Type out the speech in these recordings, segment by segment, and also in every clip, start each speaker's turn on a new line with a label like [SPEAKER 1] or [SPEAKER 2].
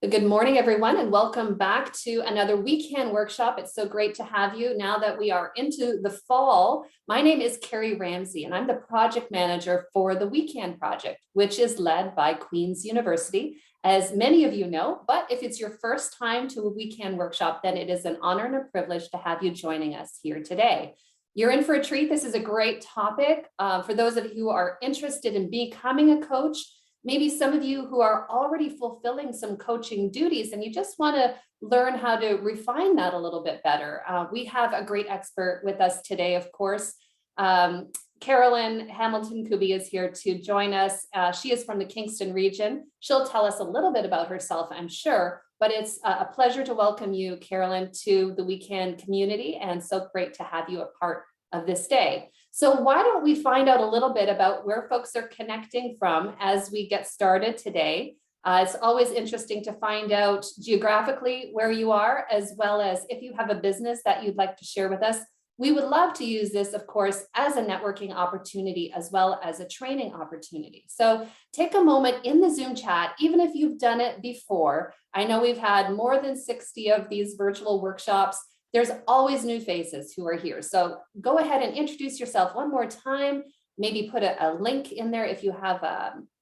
[SPEAKER 1] Good morning, everyone, and welcome back to another weekend workshop. It's so great to have you now that we are into the fall. My name is Carrie Ramsey, and I'm the project manager for the Weekend Project, which is led by Queen's University, as many of you know. But if it's your first time to a weekend workshop, then it is an honor and a privilege to have you joining us here today. You're in for a treat. This is a great topic for those of you who are interested in becoming a coach. Maybe some of you who are already fulfilling some coaching duties and you just want to learn how to refine that a little bit better. We have a great expert with us today, of course. Carolyn Hamilton-Kuby is here to join us. She is from the Kingston region. She'll tell us a little bit about herself, I'm sure, but it's a pleasure to welcome you, Carolyn, to the weekend community, and so great to have you a part of this day. So why don't we find out a little bit about where folks are connecting from as we get started today. It's always interesting to find out geographically where you are, as well as if you have a business that you'd like to share with us. We would love to use this, of course, as a networking opportunity as well as a training opportunity. So take a moment in the Zoom chat, even if you've done it before. I know we've had more than 60 of these virtual workshops. There's always new faces who are here. So go ahead and introduce yourself one more time. Maybe put a link in there if you have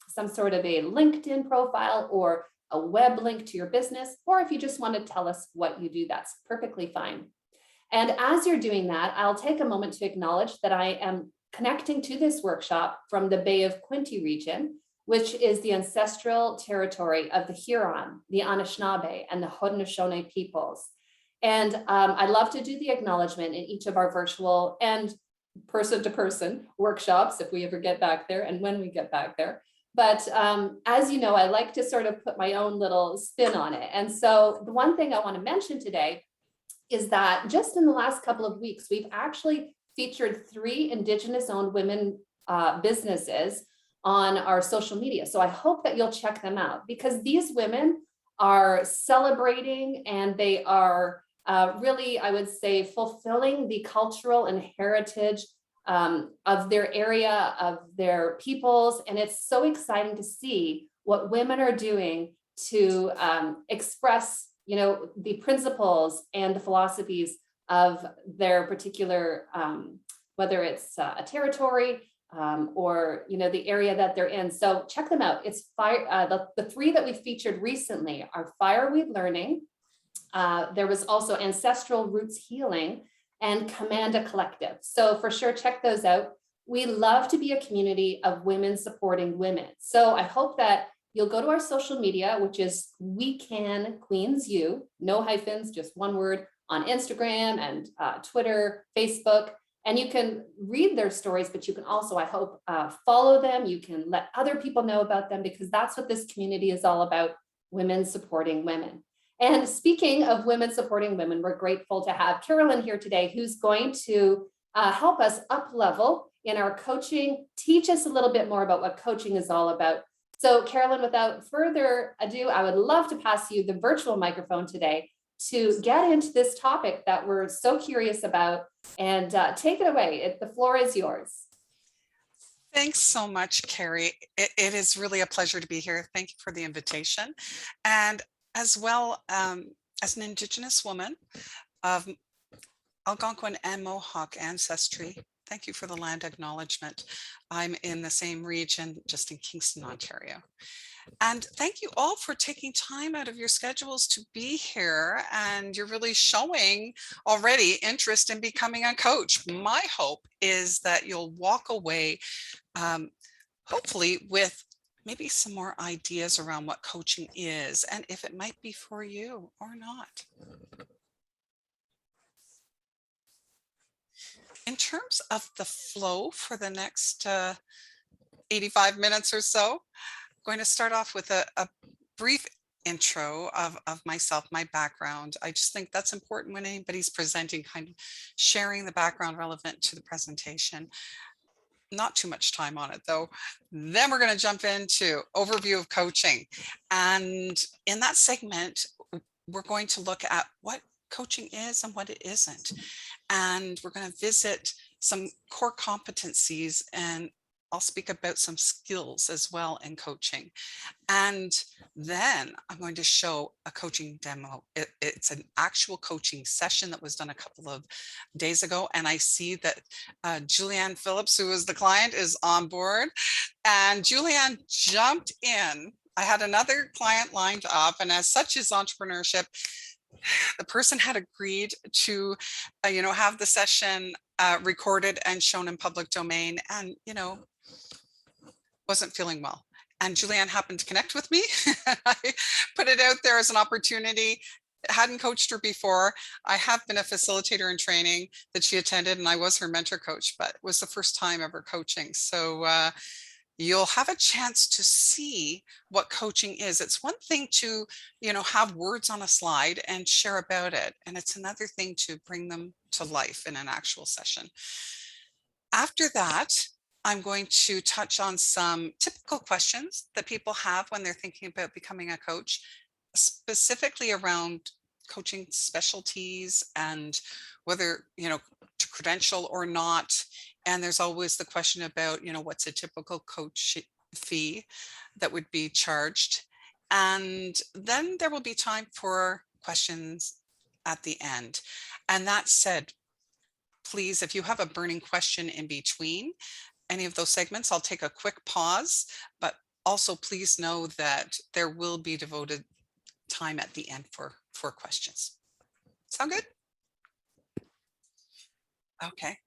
[SPEAKER 1] some sort of a LinkedIn profile or a web link to your business, or if you just want to tell us what you do, that's perfectly fine. And as you're doing that, I'll take a moment to acknowledge that I am connecting to this workshop from the Bay of Quinte region, which is the ancestral territory of the Huron, the Anishinaabe, and the Haudenosaunee peoples. And I love to do the acknowledgement in each of our virtual and person-to-person workshops, if we ever get back there and when we get back there. But as you know, I like to sort of put my own little spin on it. And so the one thing I want to mention today is that just in the last couple of weeks, we've actually featured 3 Indigenous-owned women businesses on our social media. So I hope that you'll check them out, because these women are celebrating and they are really, I would say, fulfilling the cultural and heritage of their area, of their peoples. And it's so exciting to see what women are doing to express, you know, the principles and the philosophies of their particular, whether it's a territory or, you know, the area that they're in. So check them out. It's the 3 that we featured recently are Fireweed Learning. There was also Ancestral Roots Healing and Commanda Collective. So for sure, check those out. We love to be a community of women supporting women. So I hope that you'll go to our social media, which is We Can Queens U, no hyphens, just one word, on Instagram and Twitter, Facebook. And you can read their stories, but you can also, I hope, follow them. You can let other people know about them, because that's what this community is all about, women supporting women. And speaking of women supporting women, we're grateful to have Carolyn here today, who's going to help us up level in our coaching, teach us a little bit more about what coaching is all about. So Carolyn, without further ado, I would love to pass you the virtual microphone today to get into this topic that we're so curious about, and take it away. The floor is yours.
[SPEAKER 2] Thanks so much, Carrie. It is really a pleasure to be here. Thank you for the invitation. And as well, as an Indigenous woman of Algonquin and Mohawk ancestry, thank you for the land acknowledgement. I'm in the same region, just in Kingston, Ontario. And thank you all for taking time out of your schedules to be here. And you're really showing already interest in becoming a coach. My hope is that you'll walk away, hopefully, with maybe some more ideas around what coaching is and if it might be for you or not. In terms of the flow for the next 85 minutes or so, I'm going to start off with a brief intro of myself, my background. I just think that's important when anybody's presenting, kind of sharing the background relevant to the presentation. Not too much time on it though. Then we're going to jump into overview of coaching. And in that segment, we're going to look at what coaching is and what it isn't. And we're going to visit some core competencies, and I'll speak about some skills as well in coaching. And Then I'm going to show a coaching demo. It's an actual coaching session that was done a couple of days ago. And I see that Julianne Phillips, who is the client, is on board. And Julianne jumped in. I had another client lined up, and as such is entrepreneurship, the person had agreed to, have the session recorded and shown in public domain, and, wasn't feeling well. And Julianne happened to connect with me. I put it out there as an opportunity. Hadn't coached her before. I have been a facilitator in training that she attended, and I was her mentor coach, but it was the first time ever coaching. So you'll have a chance to see what coaching is. It's one thing to, have words on a slide and share about it. And it's another thing to bring them to life in an actual session. After that, I'm going to touch on some typical questions that people have when they're thinking about becoming a coach, specifically around coaching specialties and whether, to credential or not. And there's always the question about, what's a typical coach fee that would be charged. And then there will be time for questions at the end. And that said, please, if you have a burning question in between any of those segments, I'll take a quick pause, but also please know that there will be devoted time at the end for questions. Sound good? Okay.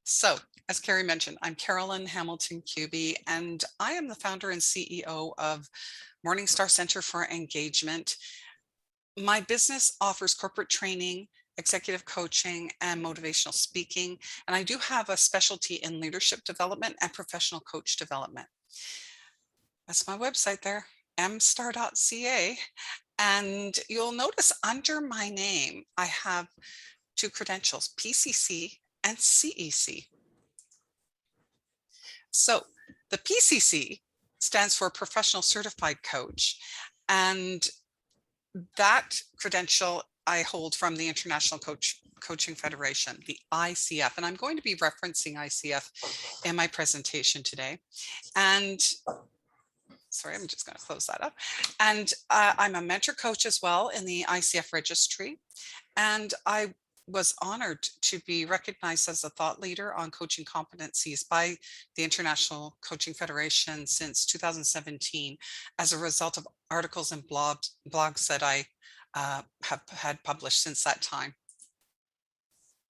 [SPEAKER 2] So, as Carrie mentioned, I'm Carolyn Hamilton-Kuby, and I am the founder and CEO of Morningstar Center for Engagement. My business offers corporate training, executive coaching, and motivational speaking. And I do have a specialty in leadership development and professional coach development. That's my website there, mstar.ca. And you'll notice under my name, I have two credentials, PCC and CEC. So the PCC stands for Professional Certified Coach. And that credential I hold from the International Coaching Federation, the ICF, and I'm going to be referencing ICF in my presentation today. And sorry, I'm just going to close that up. And I'm a mentor coach as well in the ICF registry. And I was honored to be recognized as a thought leader on coaching competencies by the International Coaching Federation since 2017 as a result of articles and blogs that I have had published since that time.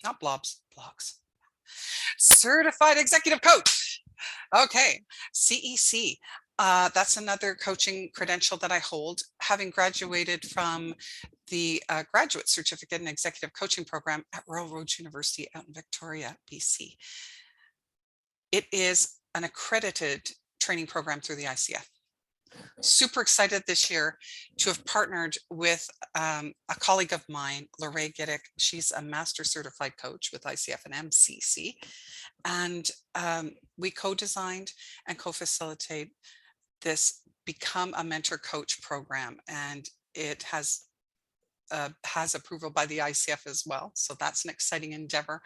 [SPEAKER 2] Not blogs. Certified Executive Coach. Okay, CEC. That's another coaching credential that I hold, having graduated from the graduate certificate in executive coaching program at Royal Roads University out in Victoria, BC. It is an accredited training program through the ICF. Super excited this year to have partnered with a colleague of mine, Lorraine Giddick. She's a master certified coach with ICF and MCC. And we co-designed and co-facilitate this Become a Mentor Coach program. And it has approval by the ICF as well. So that's an exciting endeavor.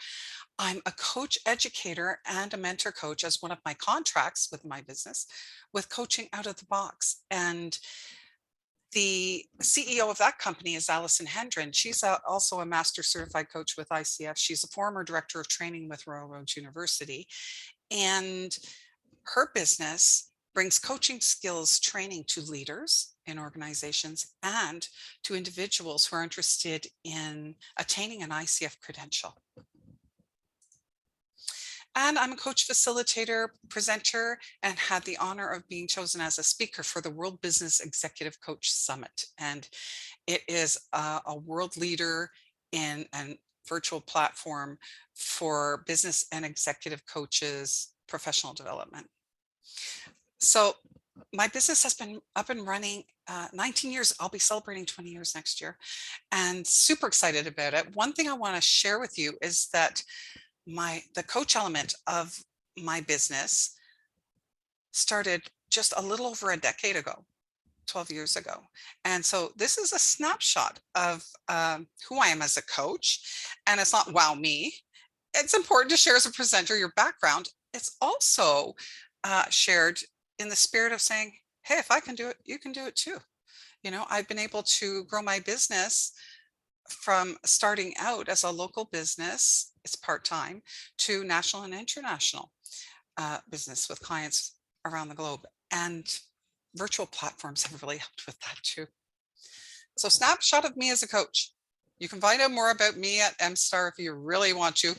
[SPEAKER 2] I'm a coach educator and a mentor coach as one of my contracts with my business with Coaching Out of the Box. And the CEO of that company is Allison Hendren. She's also a master certified coach with ICF. She's a former director of training with Royal Roads University. And her business brings coaching skills training to leaders in organizations and to individuals who are interested in attaining an ICF credential. And I'm a coach facilitator, presenter, and had the honor of being chosen as a speaker for the World Business Executive Coach Summit. And it is a world leader in a virtual platform for business and executive coaches, professional development. So my business has been up and running 19 years. I'll be celebrating 20 years next year and super excited about it. One thing I want to share with you is that the coach element of my business started just a little over a decade ago, 12 years ago. And so this is a snapshot of who I am as a coach. And it's not wow me. It's important to share as a presenter your background. It's also shared in the spirit of saying, hey, if I can do it, you can do it too. You know, I've been able to grow my business from starting out as a local business, it's part-time, to national and international business with clients around the globe. And virtual platforms have really helped with that too. So snapshot of me as a coach. You can find out more about me at MStar if you really want to.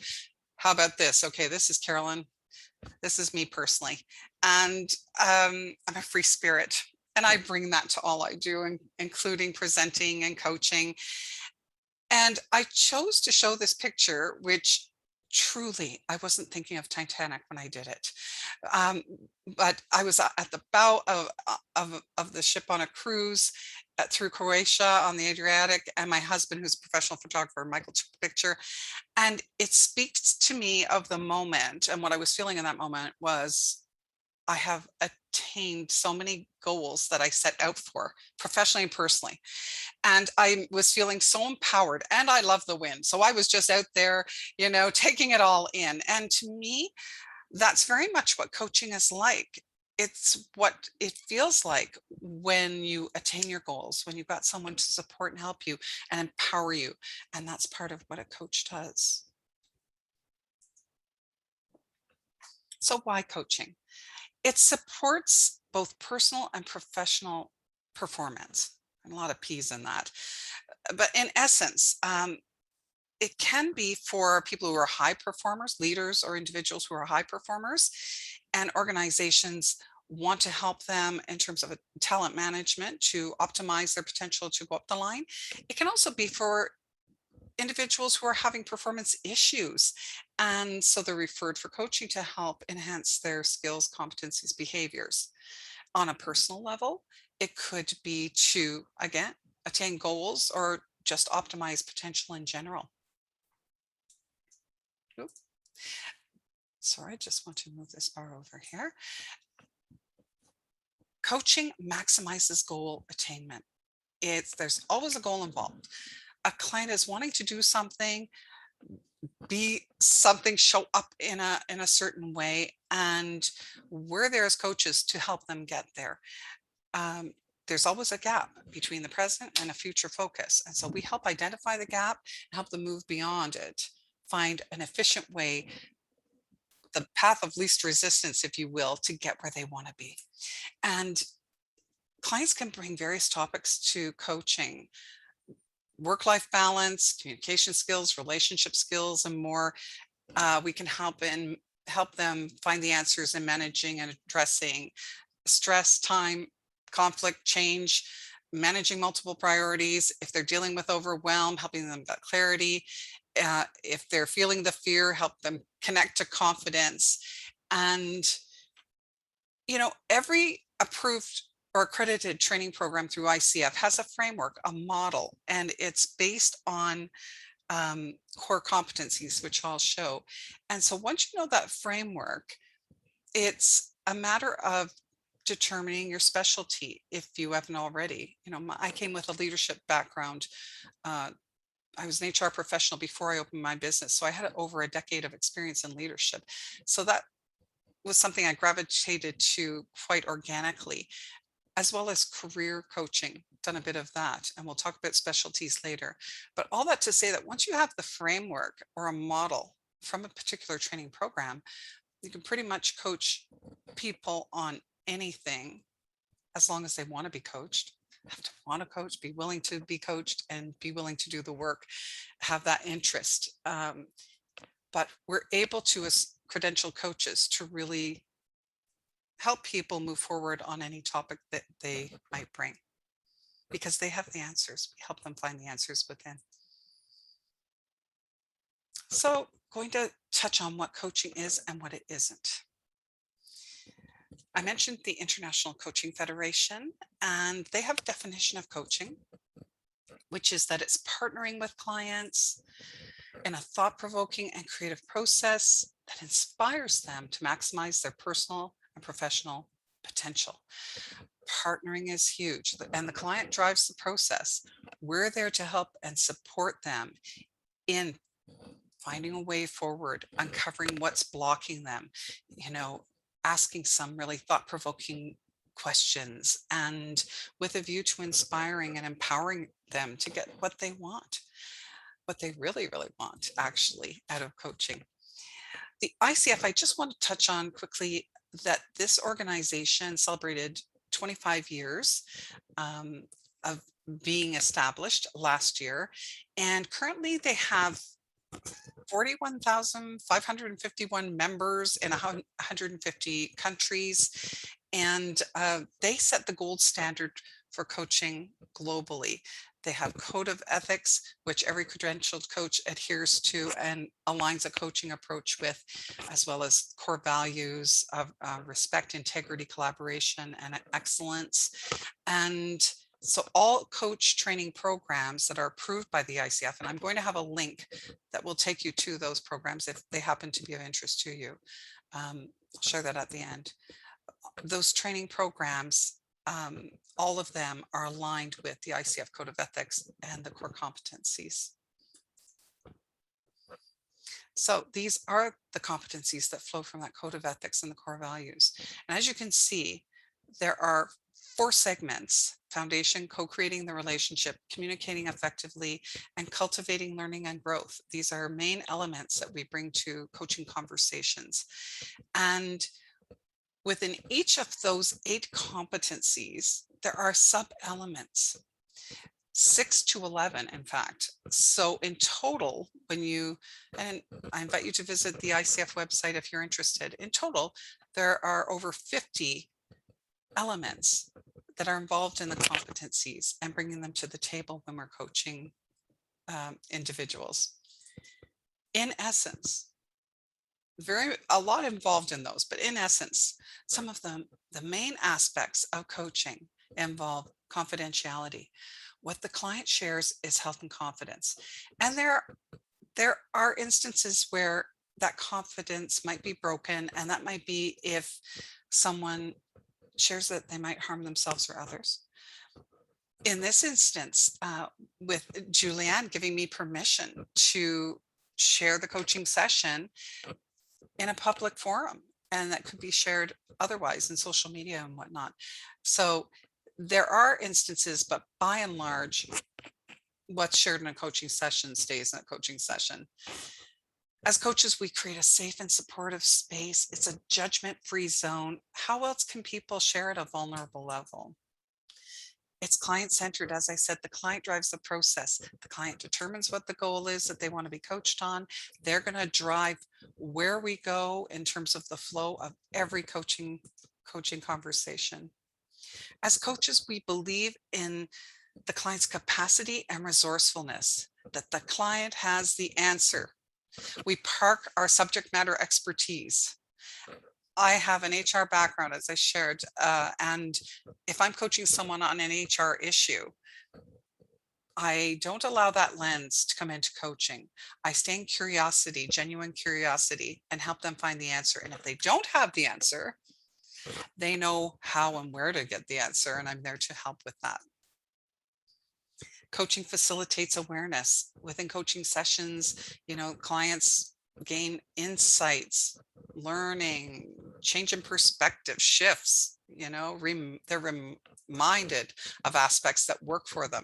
[SPEAKER 2] How about this? Okay, this is Carolyn. This is me personally. And I'm a free spirit. And I bring that to all I do, including presenting and coaching. And I chose to show this picture, which truly, I wasn't thinking of Titanic when I did it. But I was at the bow of the ship on a cruise through Croatia on the Adriatic, and my husband, who's a professional photographer, Michael, took the picture. And it speaks to me of the moment. And what I was feeling in that moment was, I have attained so many goals that I set out for professionally and personally. And I was feeling so empowered, and I love the win. So I was just out there, you know, taking it all in. And to me, that's very much what coaching is like. It's what it feels like when you attain your goals, when you've got someone to support and help you and empower you. And that's part of what a coach does. So why coaching? It supports both personal and professional performance. And a lot of P's in that. But in essence, it can be for people who are high performers, leaders or individuals who are high performers, and organizations want to help them in terms of talent management to optimize their potential to go up the line. It can also be for individuals who are having performance issues. And so they're referred for coaching to help enhance their skills, competencies, behaviors. On a personal level, it could be to, again, attain goals or just optimize potential in general. Oops. Sorry, I just want to move this bar over here. Coaching maximizes goal attainment. There's always a goal involved. A client is wanting to do something, be something, show up in a certain way, and we're there as coaches to help them get there. There's always a gap between the present and a future focus, and so we help identify the gap and help them move beyond it, find an efficient way, the path of least resistance, if you will, to get where they want to be. And clients can bring various topics to coaching: work-life balance, communication skills, relationship skills, and more. We can help them find the answers in managing and addressing stress, time, conflict, change, managing multiple priorities. If they're dealing with overwhelm, helping them get clarity. If they're feeling the fear, help them connect to confidence. And, you know, every approved or accredited training program through ICF has a framework, a model, and it's based on core competencies, which I'll show. And so once you know that framework, it's a matter of determining your specialty if you haven't already. You know, I came with a leadership background. I was an HR professional before I opened my business, so I had over a decade of experience in leadership. So that was something I gravitated to quite organically, as well as career coaching. Done a bit of that, and we'll talk about specialties later. But all that to say that once you have the framework or a model from a particular training program, you can pretty much coach people on anything as long as they want to be coached. Have to want to coach, be willing to be coached, and be willing to do the work, have that interest. But we're able to, as credential coaches, to really help people move forward on any topic that they might bring, because they have the answers. We help them find the answers within. So going to touch on what coaching is and what it isn't. I mentioned the International Coaching Federation, and they have a definition of coaching, which is that it's partnering with clients in a thought-provoking and creative process that inspires them to maximize their personal and professional potential. Partnering is huge, and the client drives the process. We're there to help and support them in finding a way forward, uncovering what's blocking them, you know, asking some really thought-provoking questions, and with a view to inspiring and empowering them to get what they want, what they really, really want actually out of coaching. The ICF, I just want to touch on quickly that this organization celebrated 25 years of being established last year. And currently they have 41,551 members in 150 countries. And they set the gold standard for coaching globally. They have code of ethics, which every credentialed coach adheres to and aligns a coaching approach with, as well as core values of respect, integrity, collaboration, and excellence. And so all coach training programs that are approved by the ICF, and I'm going to have a link that will take you to those programs if they happen to be of interest to you. I'll share that at the end. Those training programs, all of them are aligned with the ICF Code of Ethics and the core competencies. So these are the competencies that flow from that Code of Ethics and the core values. And as you can see, there are 4 segments: foundation, co-creating the relationship, communicating effectively, and cultivating learning and growth. These are main elements that we bring to coaching conversations. And within each of those 8 competencies, there are sub-elements, 6 to 11, in fact. So in total, and I invite you to visit the ICF website if you're interested, in total, there are over 50 elements that are involved in the competencies and bringing them to the table when we're coaching individuals. In essence, a lot involved in those, but in essence, some of them, the main aspects of coaching involve confidentiality. What the client shares is health and confidence. And there are instances where that confidence might be broken, and that might be if someone shares that they might harm themselves or others. In this instance, with Julianne giving me permission to share the coaching session in a public forum, and that could be shared otherwise in social media and whatnot. So there are instances, but by and large, what's shared in a coaching session stays in a coaching session. As coaches, we create a safe and supportive space. It's a judgment-free zone. How else can people share at a vulnerable level? It's client-centered. As I said, the client drives the process. The client determines what the goal is that they want to be coached on. They're going to drive where we go in terms of the flow of every coaching conversation. As coaches, we believe in the client's capacity and resourcefulness, that the client has the answer. We park our subject matter expertise. I have an HR background, as I shared, and if I'm coaching someone on an HR issue, I don't allow that lens to come into coaching. I stay in curiosity, genuine curiosity, and help them find the answer. And if they don't have the answer, they know how and where to get the answer, and I'm there to help with that. Coaching facilitates awareness. Within coaching sessions, clients gain insights, learning, change in perspective, shifts, they're reminded of aspects that work for them.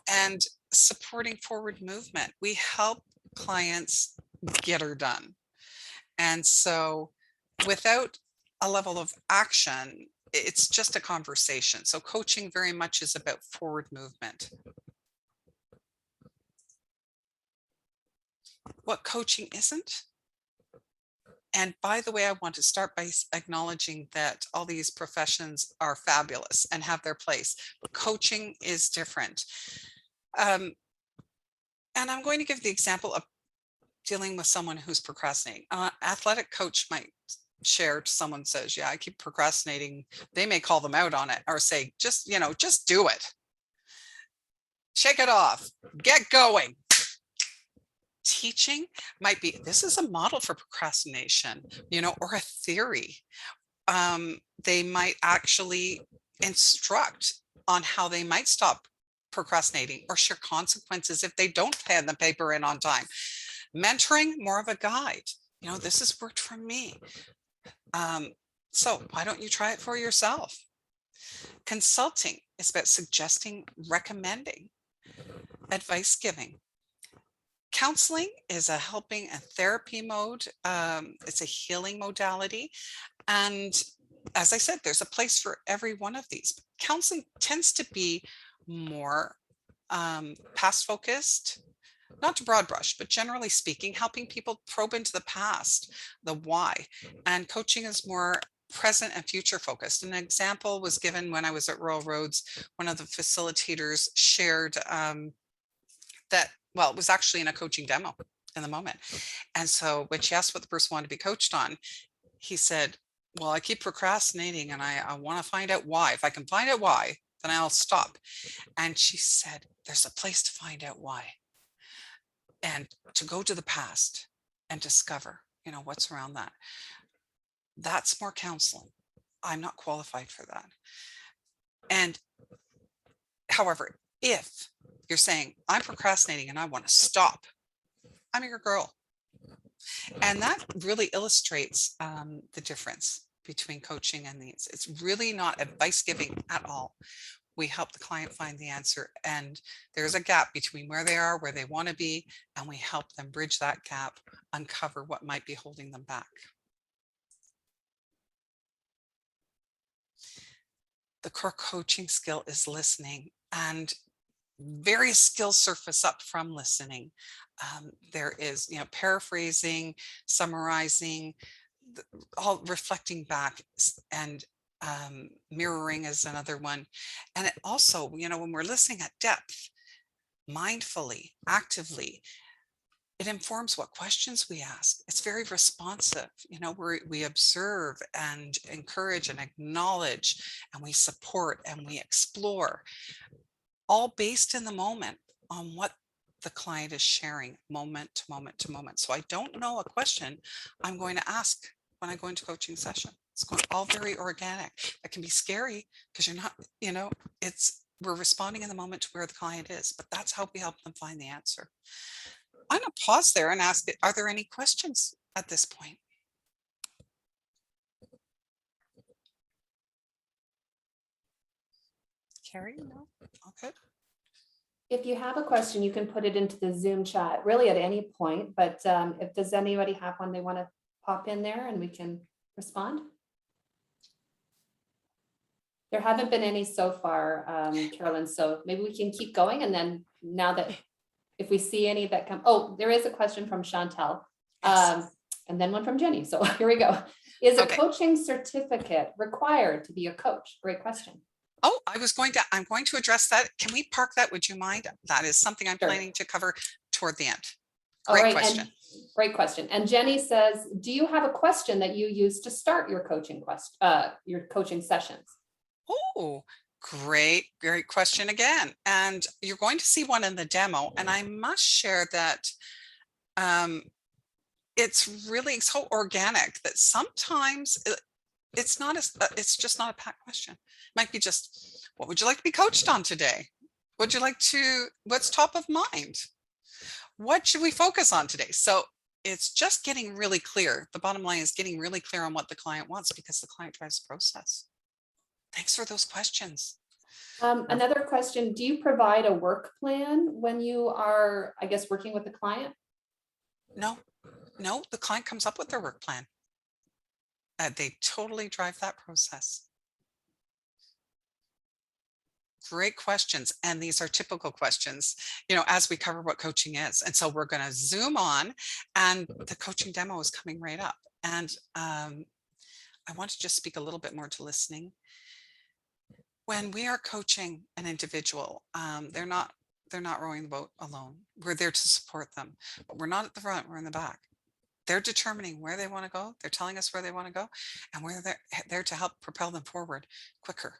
[SPEAKER 2] And supporting forward movement. We help clients get her done. And so without a level of action, it's just a conversation. So coaching very much is about forward movement. What coaching isn't? And by the way, I want to start by acknowledging that all these professions are fabulous and have their place, but coaching is different. And I'm going to give the example of dealing with someone who's procrastinating. Athletic coach might share, someone says, yeah, I keep procrastinating. They may call them out on it or say, just do it. Shake it off, get going. Teaching might be, this is a model for procrastination, or a theory. They might actually instruct on how they might stop procrastinating or share consequences if they don't hand the paper in on time. Mentoring, more of a guide. This has worked for me. So why don't you try it for yourself? Consulting is about suggesting, recommending, advice giving. Counseling is a helping and therapy mode. It's a healing modality. And as I said, there's a place for every one of these. Counseling tends to be more past focused, not to broad brush, but generally speaking, helping people probe into the past, the why. And coaching is more present and future focused. An example was given when I was at Royal Roads. One of the facilitators shared that, well, it was actually in a coaching demo in the moment. And so when she asked what the person wanted to be coached on, he said, well, I keep procrastinating and I want to find out why. If I can find out why, then I'll stop. And she said, there's a place to find out why. And to go to the past and discover, what's around that. That's more counseling. I'm not qualified for that. And however, if you're saying, I'm procrastinating and I want to stop, I'm your girl. And that really illustrates the difference between coaching and these. It's really not advice giving at all. We help the client find the answer, and there's a gap between where they are, where they want to be, and we help them bridge that gap, uncover what might be holding them back. The core coaching skill is listening, and various skills surface up from listening. There is, paraphrasing, summarizing, all reflecting back, and mirroring is another one. And it also, when we're listening at depth, mindfully, actively, it informs what questions we ask. It's very responsive. We observe and encourage and acknowledge, and we support and we explore, all based in the moment on what the client is sharing moment to moment to moment. So I don't know a question I'm going to ask when I go into coaching session. It's going all very organic. It can be scary because you're not, we're responding in the moment to where the client is, but that's how we help them find the answer. I'm going to pause there and ask, are there any questions at this point? Carrie, no? Okay.
[SPEAKER 1] If you have a question, you can put it into the Zoom chat, really at any point, but if does anybody have one they want to pop in there and we can respond? There haven't been any so far, Carolyn, so maybe we can keep going, and then now that if we see any that come, oh, there is a question from Chantel,
[SPEAKER 2] Yes.
[SPEAKER 1] and then one from Jenny, so here we go. Is a
[SPEAKER 2] Okay.
[SPEAKER 1] coaching certificate required to be a coach? Great question.
[SPEAKER 2] Oh, I'm going to address that. Can we park that? Would you mind? That is something I'm
[SPEAKER 1] Sure.
[SPEAKER 2] planning to cover toward the end.
[SPEAKER 1] Great
[SPEAKER 2] Question.
[SPEAKER 1] And great question. And Jenny says, do you have a question that you use to start your coaching sessions?
[SPEAKER 2] Oh, great question again. And you're going to see one in the demo. And I must share that it's really so organic that sometimes it's just not a packed question. It might be just, what would you like to be coached on today? What's top of mind? What should we focus on today? So it's just getting really clear. The bottom line is getting really clear on what the client wants, because the client drives the process. Thanks for those questions.
[SPEAKER 1] Another question, do you provide a work plan when you are, I guess, working with the client?
[SPEAKER 2] No, the client comes up with their work plan. They totally drive that process. Great questions. And these are typical questions, as we cover what coaching is. And so we're going to zoom on, and the coaching demo is coming right up. And I want to just speak a little bit more to listening. When we are coaching an individual, they're not rowing the boat alone. We're there to support them, but we're not at the front, we're in the back. They're determining where they want to go. They're telling us where they want to go, and we're there to help propel them forward quicker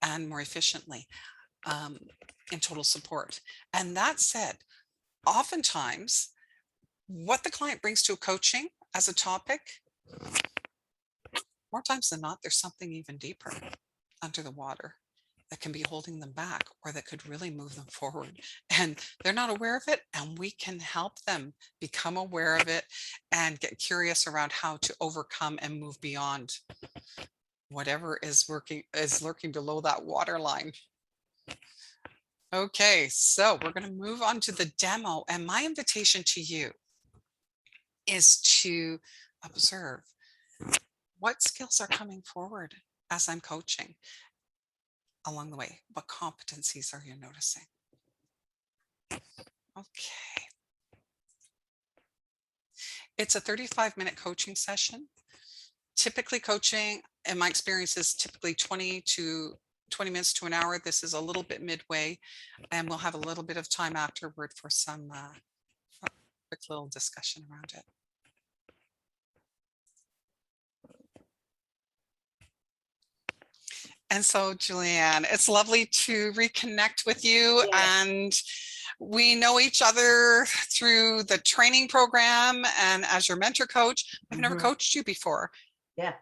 [SPEAKER 2] and more efficiently, in total support. And that said, oftentimes what the client brings to a coaching as a topic, more times than not, there's something even deeper under the water that can be holding them back, or that could really move them forward, and they're not aware of it, and we can help them become aware of it and get curious around how to overcome and move beyond whatever is lurking below that waterline. Okay, so we're going to move on to the demo, and my invitation to you is to observe what skills are coming forward as I'm coaching along the way. What competencies are you noticing? Okay. It's a 35-minute coaching session. Typically coaching, in my experience, is typically 20 minutes to an hour. This is a little bit midway, and we'll have a little bit of time afterward for some quick little discussion around it. And so, Julianne, it's lovely to reconnect with you. Yes. And we know each other through the training program and as your mentor coach. I've never coached you before.
[SPEAKER 3] Yeah.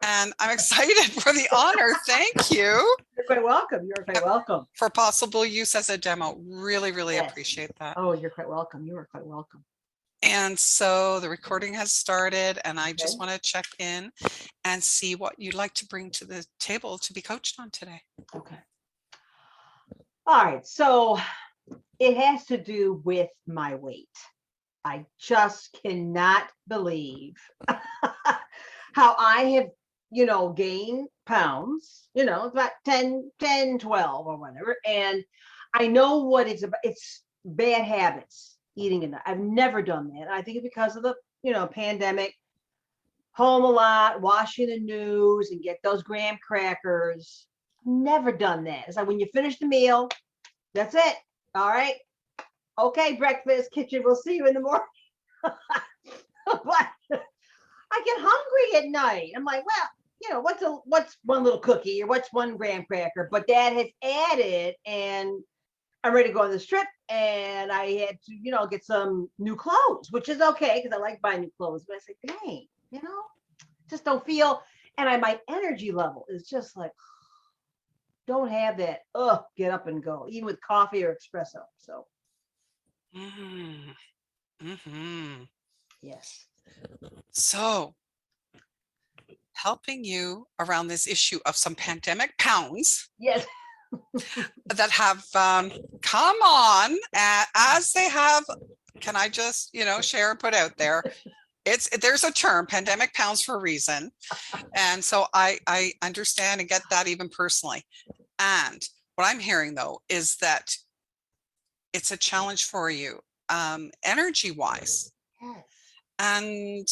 [SPEAKER 2] And I'm excited for the honor. Thank you.
[SPEAKER 3] You're quite welcome. You're quite welcome.
[SPEAKER 2] For possible use as a demo. Really, really
[SPEAKER 3] Yes.
[SPEAKER 2] appreciate that.
[SPEAKER 3] Oh, you're quite welcome. You are quite welcome.
[SPEAKER 2] And so the recording has started, and I just want to check in and see what you'd like to bring to the table to be coached on today.
[SPEAKER 3] Okay. All right. So it has to do with my weight. I just cannot believe how I have, gained pounds, about 10, 12 or whatever. And I know what it's about. It's bad habits. Eating enough. I've never done that. I think it's because of the, pandemic, home a lot, watching the news and get those graham crackers. Never done that. It's like when you finish the meal, that's it. All right. Okay, breakfast, kitchen, we'll see you in the morning. But I get hungry at night. I'm like, well, what's one little cookie or what's one graham cracker? But Dad has added, and I'm ready to go on this trip, and I had to, get some new clothes, which is okay because I like buying new clothes. But I said, dang, just don't feel, and my energy level is just like, don't have that. Get up and go, even with coffee or espresso. So, yes.
[SPEAKER 2] So, helping you around this issue of some pandemic pounds.
[SPEAKER 3] Yes.
[SPEAKER 2] That have come on as they have. Can I just share and put out there, there's a term, pandemic pounds, for a reason, and so I understand and get that even personally. And what I'm hearing though is that it's a challenge for you energy wise.
[SPEAKER 3] Yes.
[SPEAKER 2] And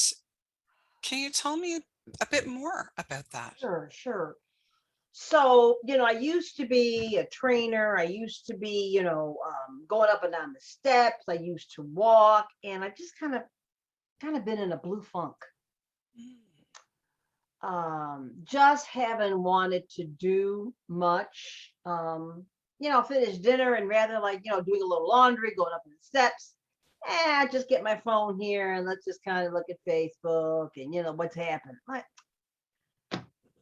[SPEAKER 2] can you tell me a bit more about that?
[SPEAKER 3] Sure. So, I used to be a trainer. I used to be, going up and down the steps. I used to walk, and I just kind of been in a blue funk. Just haven't wanted to do much. Finish dinner and rather like, doing a little laundry, going up the steps, just get my phone here and let's just kind of look at Facebook and, what's happening.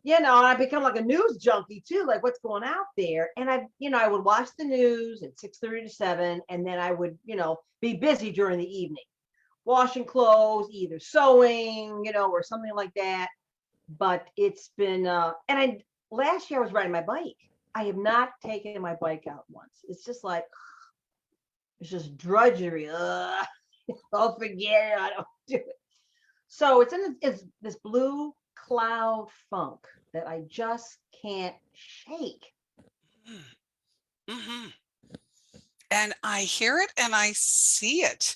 [SPEAKER 3] I become like a news junkie too, like what's going out there. And I would watch the news at 6:30 to 7, and then I would, be busy during the evening, washing clothes, either sewing, or something like that. But it's been, last year I was riding my bike. I have not taken my bike out once. It's just like, it's just drudgery. I'll forget it. I don't do it. So it's this blue cloud funk that I just can't shake.
[SPEAKER 2] And I hear it and I see it,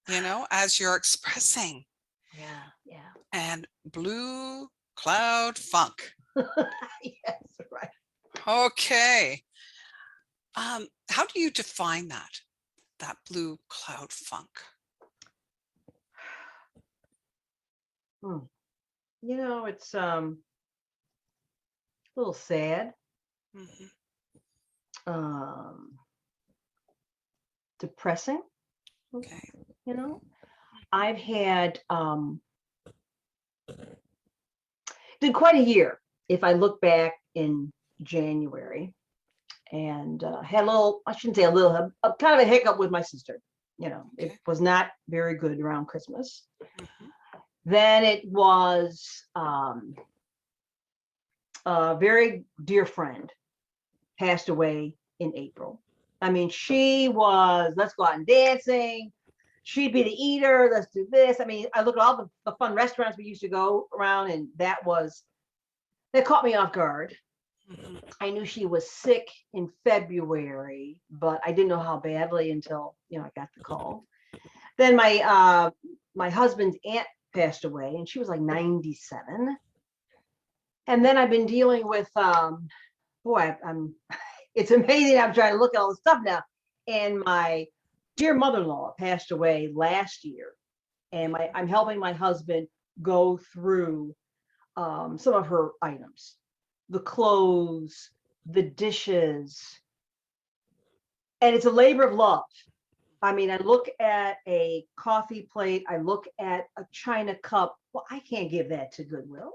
[SPEAKER 2] as you're expressing.
[SPEAKER 3] Yeah.
[SPEAKER 2] And blue cloud funk.
[SPEAKER 3] Yes, right.
[SPEAKER 2] Okay. How do you define that blue cloud funk?
[SPEAKER 3] It's a little sad, depressing.
[SPEAKER 2] Okay.
[SPEAKER 3] I've had did quite a year if I look back in January, and had a little, I shouldn't say a little, kind of a hiccup with my sister. It was not very good around Christmas. Then it was a very dear friend passed away in April. I mean, she was, let's go out and dancing. She'd be the eater. Let's do this. I mean, I look at all the fun restaurants we used to go around, and that caught me off guard. I knew she was sick in February, but I didn't know how badly until, I got the call. Then my husband's aunt passed away, and she was like 97. And then I've been dealing with, it's amazing. I'm trying to look at all the stuff now. And my dear mother-in-law passed away last year. And I'm helping my husband go through some of her items, the clothes, the dishes. And it's a labor of love. I mean, I look at a coffee plate, I look at a china cup. Well, I can't give that to Goodwill.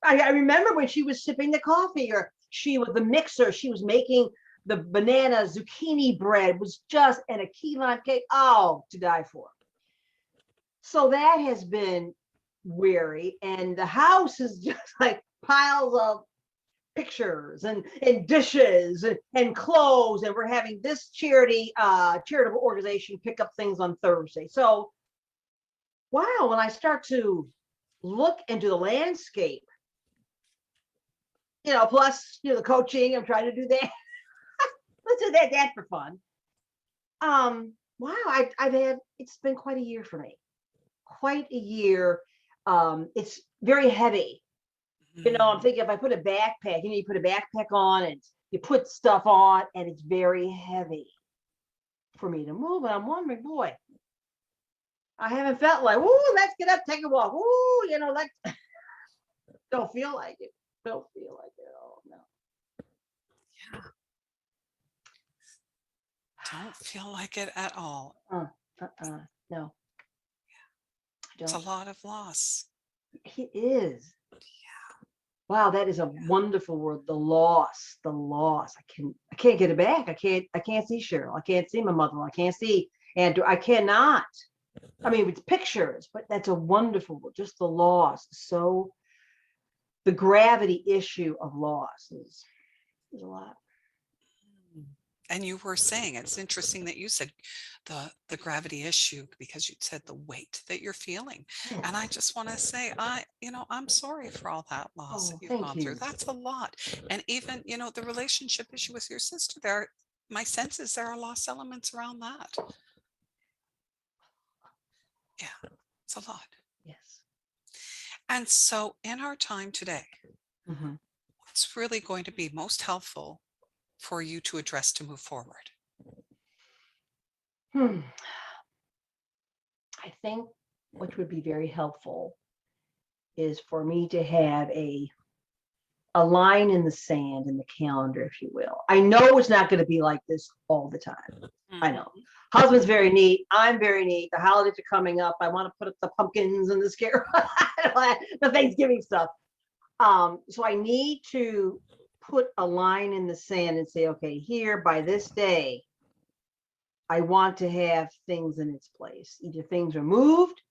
[SPEAKER 3] I remember when she was sipping the coffee, or she was the mixer, she was making the banana zucchini bread, was just, and a key lime cake, oh, to die for. So that has been weary, and the house is just like piles of pictures and dishes and clothes, and we're having this charitable organization pick up things on Thursday. So wow, when I start to look into the landscape, plus the coaching, I'm trying to do that. Let's do that for fun. Wow, it's been quite a year for me. Quite a year. It's very heavy. I'm thinking if I put a backpack, you put a backpack on and you put stuff on, and it's very heavy for me to move. And I'm wondering, boy, I haven't felt like, woo, let's get up, take a walk. Woo, let's don't feel like it. Don't feel like it. Oh no.
[SPEAKER 2] Yeah. Don't feel like it at all.
[SPEAKER 3] No.
[SPEAKER 2] Yeah. It's a lot of loss.
[SPEAKER 3] It is.
[SPEAKER 2] Yeah.
[SPEAKER 3] Wow, that is a wonderful word. The loss. I can't get it back. I can't see Cheryl. I can't see my mother. I can't see Andrew. I cannot. I mean, it's pictures, but that's a wonderful word. Just the loss. So the gravity issue of loss is a lot.
[SPEAKER 2] And you were saying, it's interesting that you said the gravity issue, because you said the weight that you're feeling. And I just want to say, I'm sorry for all that loss that you've gone through. That's a lot. And even, the relationship issue with your sister, my sense is there are lost elements around that. Yeah, it's a lot.
[SPEAKER 3] Yes.
[SPEAKER 2] And so in our time today, what's really going to be most helpful for you to address to move forward?
[SPEAKER 3] I think what would be very helpful is for me to have a line in the sand in the calendar, if you will. I know it's not going to be like this all the time. I know. Husband's very neat. I'm very neat. The holidays are coming up. I want to put up the pumpkins and the the Thanksgiving stuff. So I need to put a line in the sand and say, okay, here by this day, I want to have things in its place. Either things are moved,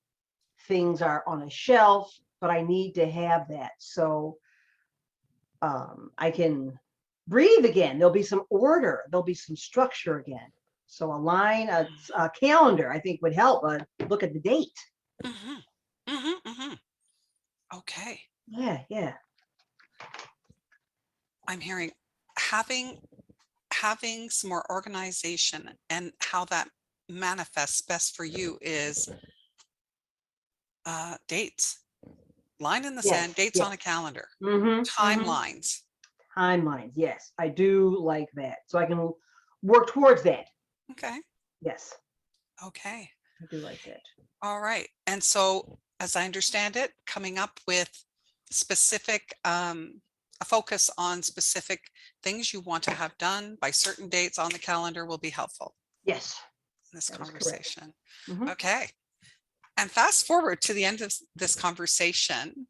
[SPEAKER 3] things are on a shelf, but I need to have that. So I can breathe again. There'll be some order. There'll be some structure again. So a line, a calendar, I think would help. Look at the date.
[SPEAKER 2] Okay.
[SPEAKER 3] Yeah.
[SPEAKER 2] I'm hearing having some more organization, and how that manifests best for you is dates. Line in the sand, dates on a calendar, timelines.
[SPEAKER 3] Timelines, yes, I do like that. So I can work towards that.
[SPEAKER 2] Okay.
[SPEAKER 3] Yes.
[SPEAKER 2] Okay.
[SPEAKER 3] I do like that.
[SPEAKER 2] All right. And so, as I understand it, coming up with specific, a focus on specific things you want to have done by certain dates on the calendar will be helpful.
[SPEAKER 3] Yes.
[SPEAKER 2] In this conversation.
[SPEAKER 3] Mm-hmm.
[SPEAKER 2] Okay. And fast forward to the end of this conversation.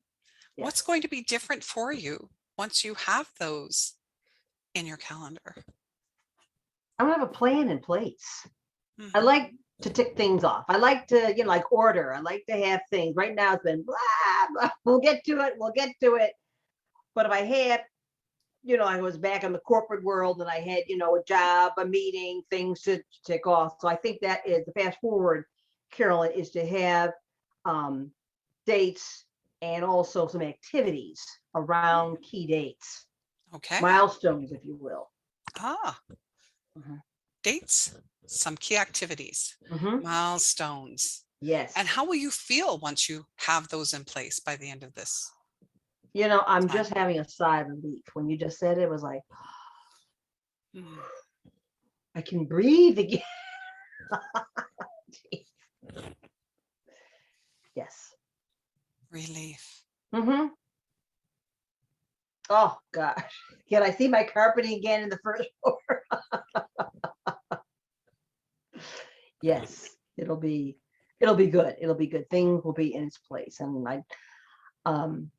[SPEAKER 2] Yes. What's going to be different for you once you have those in your calendar?
[SPEAKER 3] I'm gonna have a plan in place. I like to tick things off. I like to, like order. I like to have things. Right now it's been blah, blah. We'll get to it. But if I had, I was back in the corporate world and I had, a job, a meeting, things to tick off. So I think that is the fast forward, Carolyn, is to have dates and also some activities around key dates,
[SPEAKER 2] Okay.
[SPEAKER 3] milestones, if you will.
[SPEAKER 2] Mhm. Dates, some key activities, milestones.
[SPEAKER 3] Yes.
[SPEAKER 2] And how will you feel once you have those in place by the end of this?
[SPEAKER 3] I'm just having a sigh of relief. When you just said it, was like, I can breathe again. Yes.
[SPEAKER 2] Relief.
[SPEAKER 3] Oh gosh. Can I see my carpeting again in the first floor? Yes, it'll be good. It'll be good. Things will be in its place. And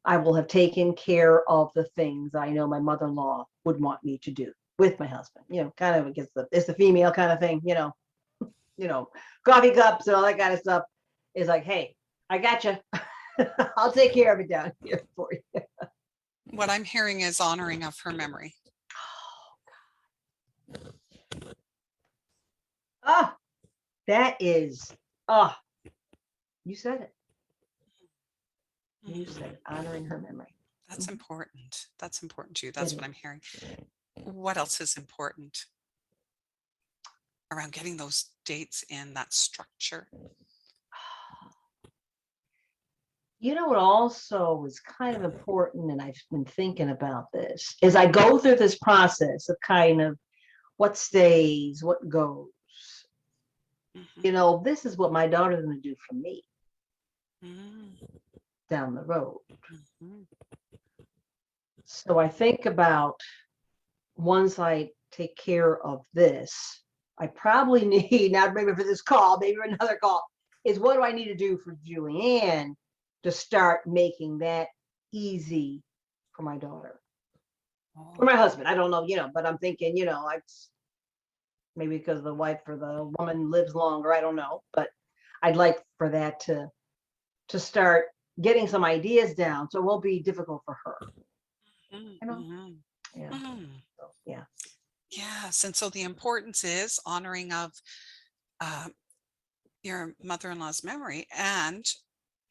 [SPEAKER 3] I will have taken care of the things I know my mother-in-law would want me to do with my husband. Kind of it's the female kind of thing, coffee cups and all that kind of stuff is like, hey, I got you. I'll take care of it down here for you.
[SPEAKER 2] What I'm hearing is honoring of her memory.
[SPEAKER 3] That is, you said it. You said honoring her memory.
[SPEAKER 2] That's important. That's important to you. That's what I'm hearing. What else is important around getting those dates in, that structure?
[SPEAKER 3] What also was kind of important, and I've been thinking about this, is I go through this process of kind of what stays, what goes. This is what my daughter's going to do for me down the road. So I think about, once I take care of this, I probably need, not maybe for this call, maybe for another call, is what do I need to do for Julianne to start making that easy for my daughter or my husband? I don't know, but I'm thinking, maybe because the wife or the woman lives longer, I don't know, but I'd like for that to start getting some ideas down so it won't be difficult for her. Yeah. So, yeah.
[SPEAKER 2] Yes. And so the importance is honoring of your mother-in-law's memory, and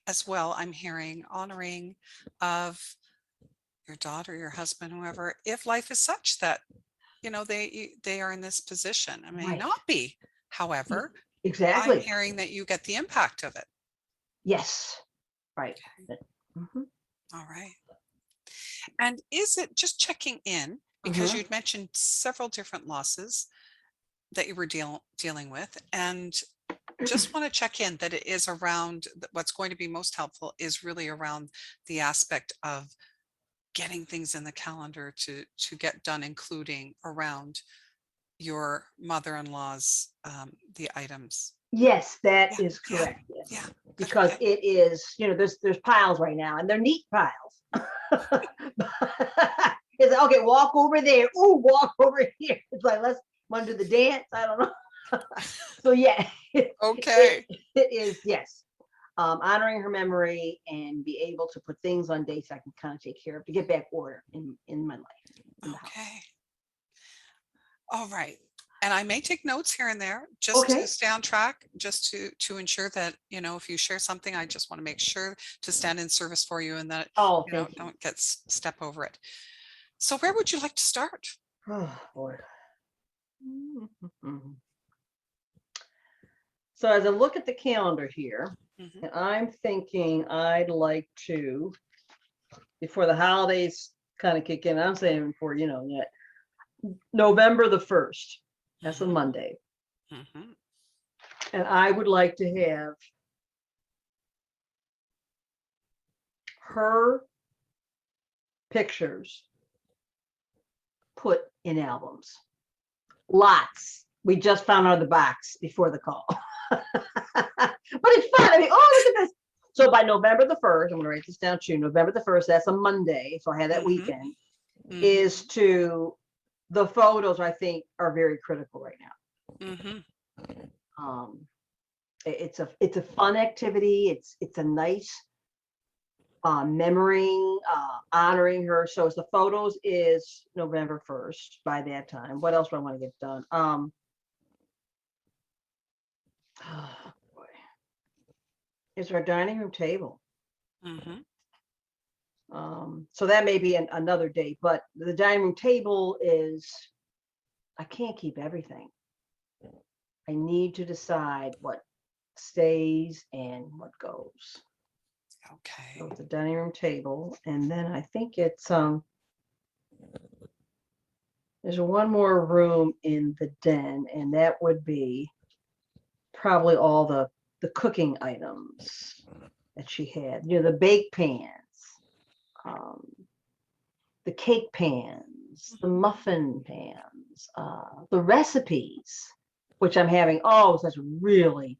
[SPEAKER 2] as well, I'm hearing honoring of your daughter, your husband, whoever, if life is such that, they are in this position. It may not be. However,
[SPEAKER 3] exactly.
[SPEAKER 2] I'm hearing that you get the impact of it.
[SPEAKER 3] Yes. Right.
[SPEAKER 2] Okay. All right. And is it just checking in, because you'd mentioned several different losses that you were dealing with, and just want to check in that it is around what's going to be most helpful is really around the aspect of getting things in the calendar to get done, including around your mother-in-law's the items.
[SPEAKER 3] Yes, that is correct. Yes.
[SPEAKER 2] Yeah.
[SPEAKER 3] Because it is, there's piles right now, and they're neat piles. It's like, okay, walk over there. Ooh, walk over here. It's like, let's want to do the dance. I don't know. So yeah.
[SPEAKER 2] Okay.
[SPEAKER 3] It is, yes. Honoring her memory and be able to put things on dates I can kind of take care of to get back order in my life.
[SPEAKER 2] Okay. All right. And I may take notes here and there just to stay on track, just to ensure that, if you share something, I just want to make sure to stand in service for you and that don't get step over it. So where would you like to start?
[SPEAKER 3] Oh boy. So as I look at the calendar here, and I'm thinking I'd like to, before the holidays kind of kick in, I'm saying before, yet, November the 1st, that's a Monday. And I would like to have her pictures put in albums. Lots. We just found out of the box before the call. But it's fun. I mean, oh, look at this. So by November the 1st, I'm going to write this down too. November the 1st, that's a Monday. So I have that weekend, is to, the photos I think are very critical right now. It's a fun activity. It's a nice memorying, honoring her. So as the photos is November 1st by that time. What else do I want to get done? Oh, boy. Is our dining room table.
[SPEAKER 2] Mhm.
[SPEAKER 3] So that may be another day, but the dining room table is, I can't keep everything. I need to decide what stays and what goes.
[SPEAKER 2] Okay.
[SPEAKER 3] So it's the dining room table, and then I think it's there's one more room in the den, and that would be probably all the cooking items that she had. You know, the bake pans, the cake pans, the muffin pans, the recipes, which I'm having. Oh, such really.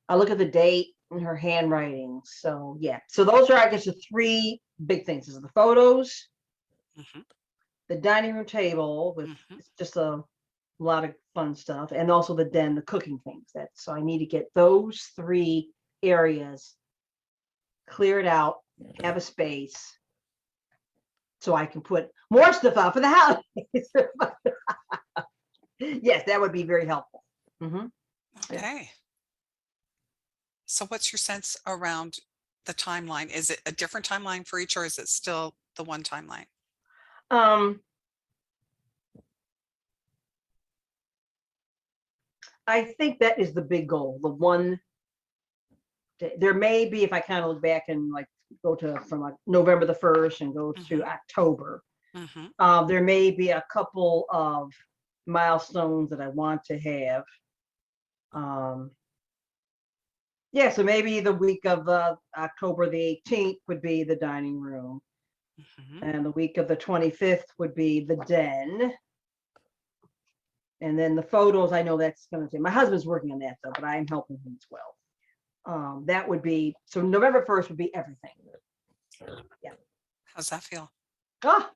[SPEAKER 3] I look at the date and her handwriting. So yeah. So those are, I guess, the three big things. This is the photos,
[SPEAKER 2] Mhm.
[SPEAKER 3] the dining room table with
[SPEAKER 2] Mhm.
[SPEAKER 3] it's just a lot of fun stuff, and also the den, the cooking things. That so I need to get those three areas cleared out, have a space, so I can put more stuff out for the holidays. Yes, that would be very helpful. Mhm. Yeah.
[SPEAKER 2] Okay. So what's your sense around the timeline? Is it a different timeline for each, or is it still the one timeline?
[SPEAKER 3] Um, I think that is the big goal. The one there may be, if I kind of look back and like go to from like November the 1st and go to
[SPEAKER 2] Mhm.
[SPEAKER 3] October,
[SPEAKER 2] Mhm.
[SPEAKER 3] there may be a couple of milestones that I want to have. Yeah, so maybe the week of October the 18th would be the dining room,
[SPEAKER 2] Mhm.
[SPEAKER 3] and the week of the 25th would be the den. And then the photos, I know that's going to take. My husband's working on that though, but I'm helping him as well. That would be, so November 1st would be everything. Yeah.
[SPEAKER 2] How's that feel?
[SPEAKER 3] Oh,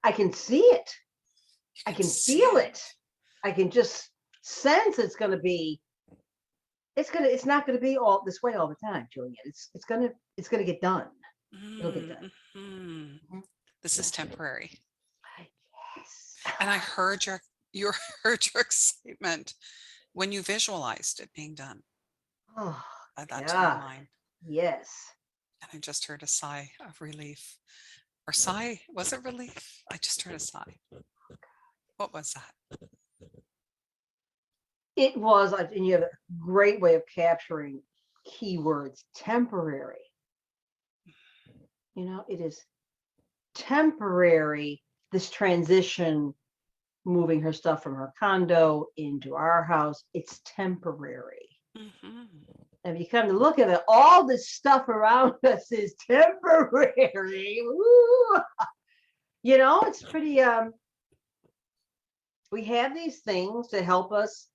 [SPEAKER 3] I can see it.
[SPEAKER 2] You
[SPEAKER 3] I
[SPEAKER 2] can
[SPEAKER 3] can
[SPEAKER 2] see
[SPEAKER 3] feel it. I can just sense it's going to be. It's not going to be all this way all the time, Julian. It's gonna get done. It'll get done.
[SPEAKER 2] Mhm.
[SPEAKER 3] Mhm.
[SPEAKER 2] This
[SPEAKER 3] Yeah.
[SPEAKER 2] is temporary.
[SPEAKER 3] Yes.
[SPEAKER 2] And I heard your heard your excitement when you visualized it being done
[SPEAKER 3] Oh,
[SPEAKER 2] at that
[SPEAKER 3] God.
[SPEAKER 2] timeline.
[SPEAKER 3] Yes.
[SPEAKER 2] And I just heard a sigh of relief. Or sigh, was it relief? I just heard a sigh. What was that?
[SPEAKER 3] It was, and you have a great way of capturing keywords. Temporary. You know, it is temporary. This transition, moving her stuff from her condo into our house, it's temporary.
[SPEAKER 2] Mhm.
[SPEAKER 3] And if you come to look at it, all this stuff around us is temporary. Woo! You know, it's pretty we have these things to help us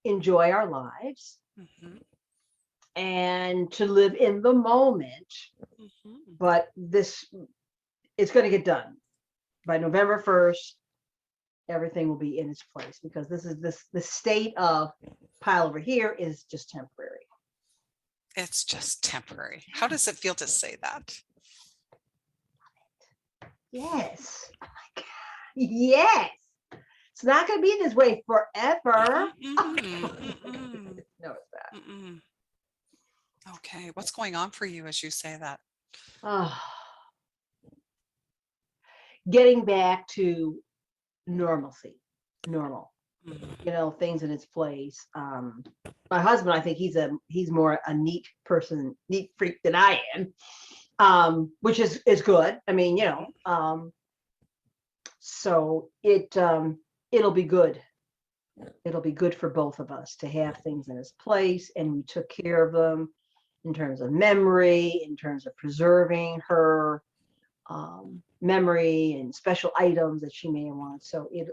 [SPEAKER 3] enjoy our lives
[SPEAKER 2] Mhm.
[SPEAKER 3] and to live in the moment,
[SPEAKER 2] Mhm.
[SPEAKER 3] but this it's going to get done by November 1st. Everything will be in its place because this is the state of pile over here is just temporary.
[SPEAKER 2] It's just temporary. How does it feel to say that?
[SPEAKER 3] Yes. Oh my God. Yes. It's not going to be this way forever.
[SPEAKER 2] Mm-mm.
[SPEAKER 3] No, it's not.
[SPEAKER 2] Mm-mm. Okay, what's going on for you as you say that?
[SPEAKER 3] Oh, getting back to normalcy, normal,
[SPEAKER 2] Mm.
[SPEAKER 3] things in its place. My husband, I think he's more a neat person, neat freak than I am, which is good. I mean, so it'll be good. It'll be good for both of us to have things in its place, and we took care of them in terms of memory, in terms of preserving her memory and special items that she may want. So it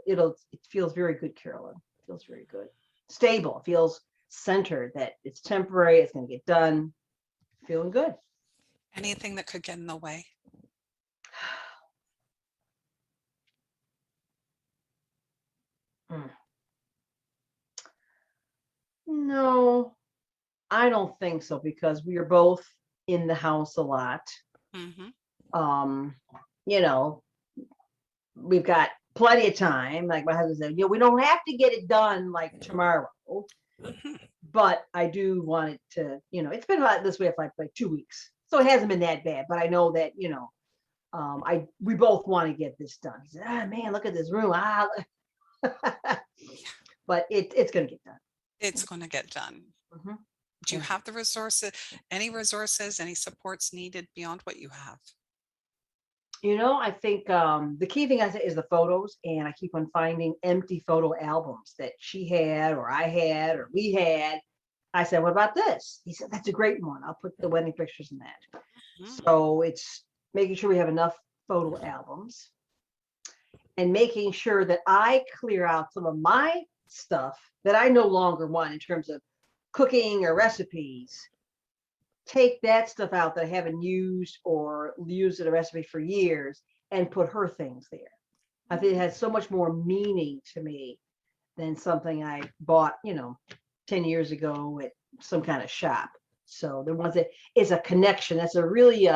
[SPEAKER 3] feels very good, Carolyn. It feels very good. Stable. It feels centered that it's temporary, it's gonna get done. Feeling good.
[SPEAKER 2] Anything that could get in the way?
[SPEAKER 3] Mm. No, I don't think so because we are both in the house a lot.
[SPEAKER 2] Mhm.
[SPEAKER 3] You know, we've got plenty of time. Like my husband said, we don't have to get it done like tomorrow,
[SPEAKER 2] Mhm.
[SPEAKER 3] but I do want it to, it's been like this way for like 2 weeks. So it hasn't been that bad, but I know that, we both want to get this done. He said, man, look at this room. But it's going to get done.
[SPEAKER 2] It's going to get done.
[SPEAKER 3] Mhm.
[SPEAKER 2] Do you
[SPEAKER 3] Yeah.
[SPEAKER 2] have the resources, any supports needed beyond what you have?
[SPEAKER 3] I think the key thing I say is the photos, and I keep on finding empty photo albums that she had, or I had, or we had. I said, "What about this?" He said, "That's a great one. I'll put the wedding pictures in that."
[SPEAKER 2] Mhm.
[SPEAKER 3] So it's making sure we have enough photo albums, and making sure that I clear out some of my stuff that I no longer want in terms of cooking or recipes. Take that stuff out that I haven't used or used in a recipe for years and put her things there. I think it has so much more meaning to me than something I bought, 10 years ago at some kind of shop. So the ones that is a connection. That's a really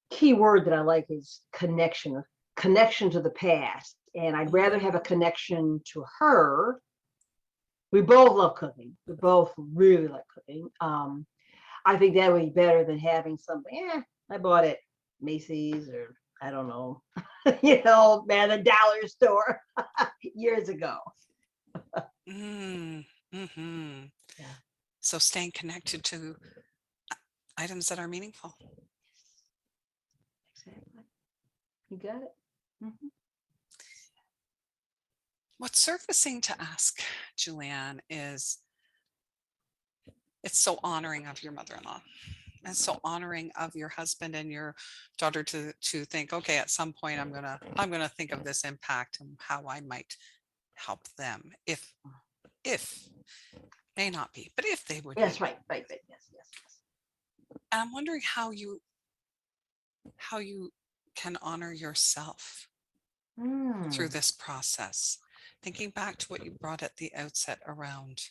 [SPEAKER 3] key word that I like, is connection to the past. And I'd rather have a connection to her. We both love cooking. We both really like cooking. I think that would be better than having something, I bought it Macy's, or I don't know, man, the dollar store years ago.
[SPEAKER 2] Mhm.
[SPEAKER 3] Yeah,
[SPEAKER 2] So staying connected to items that are meaningful.
[SPEAKER 3] exactly. You got it. Mhm.
[SPEAKER 2] What's surfacing to ask, Julianne, is it's so honoring of your mother-in-law, and so honoring of your husband and your daughter to think, okay, at some point I'm gonna think of this impact and how I might help them, if may not be, but if they would
[SPEAKER 3] Yes,
[SPEAKER 2] be.
[SPEAKER 3] right. Yes, yes, yes.
[SPEAKER 2] And I'm wondering how you can honor yourself through
[SPEAKER 3] Mm.
[SPEAKER 2] this process. Thinking back to what you brought at the outset around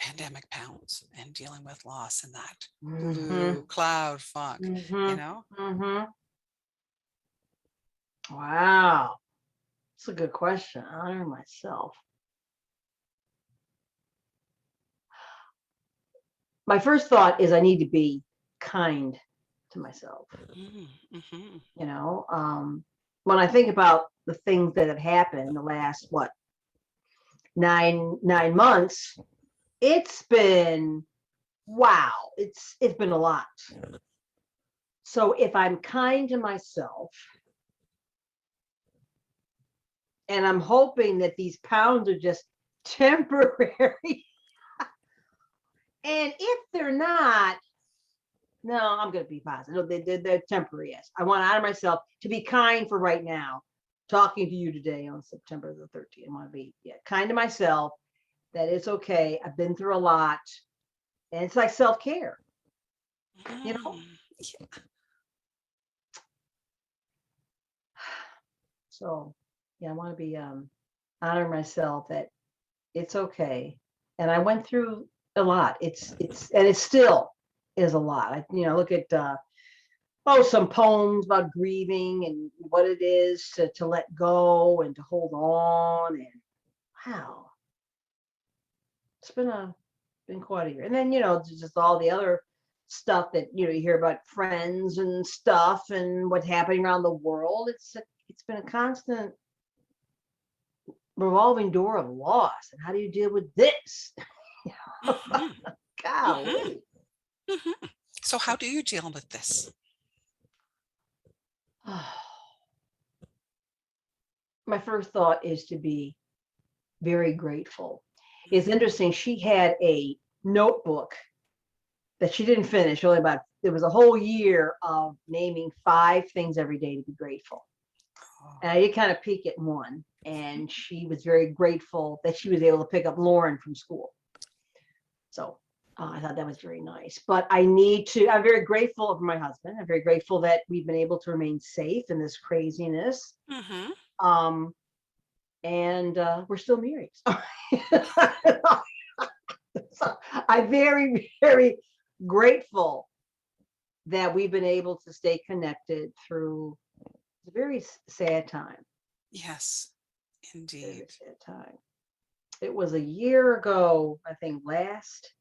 [SPEAKER 2] pandemic pounds and dealing with loss and that
[SPEAKER 3] Mm-hmm.
[SPEAKER 2] blue cloud fog, you
[SPEAKER 3] Mm-hmm.
[SPEAKER 2] know?
[SPEAKER 3] Mm-hmm. Wow. That's a good question. Honor myself. My first thought is I need to be kind to myself.
[SPEAKER 2] Mm-hmm.
[SPEAKER 3] You know, when I think about the things that have happened in the last, what, 9 months, it's been, wow, it's been a lot. So if I'm kind to myself, and I'm hoping that these pounds are just temporary, and if they're not, no, I'm going to be positive. No, they're temporary. Yes, I want to honor myself, to be kind for right now. Talking to you today on September the 13th, I want to be kind to myself, that it's okay. I've been through a lot, and it's like self-care. You know.
[SPEAKER 2] Yeah.
[SPEAKER 3] So yeah, I want to be honor myself, that it's okay. And I went through a lot. And it still is a lot. Look at some poems about grieving and what it is to let go and to hold on. And wow, it's been quite a year. And then just all the other stuff that you hear about friends and stuff and what's happening around the world. It's been a constant revolving door of loss. And how do you deal with this?
[SPEAKER 2] Mhm.
[SPEAKER 3] Golly.
[SPEAKER 2] Mhm. So how do you deal with this?
[SPEAKER 3] My first thought is to be very grateful. It's interesting. She had a notebook that she didn't finish. It was a whole year of naming 5 things every day to be grateful. And I did kind of peek at one, and she was very grateful that she was able to pick up Lauren from school. So I thought that was very nice. But I'm very grateful for my husband. I'm very grateful that we've been able to remain safe in this craziness.
[SPEAKER 2] Mm-hmm.
[SPEAKER 3] And we're still married. So I'm very, very grateful that we've been able to stay connected through a very sad time.
[SPEAKER 2] Yes,
[SPEAKER 3] Very
[SPEAKER 2] indeed.
[SPEAKER 3] sad time. It was a year ago, I think last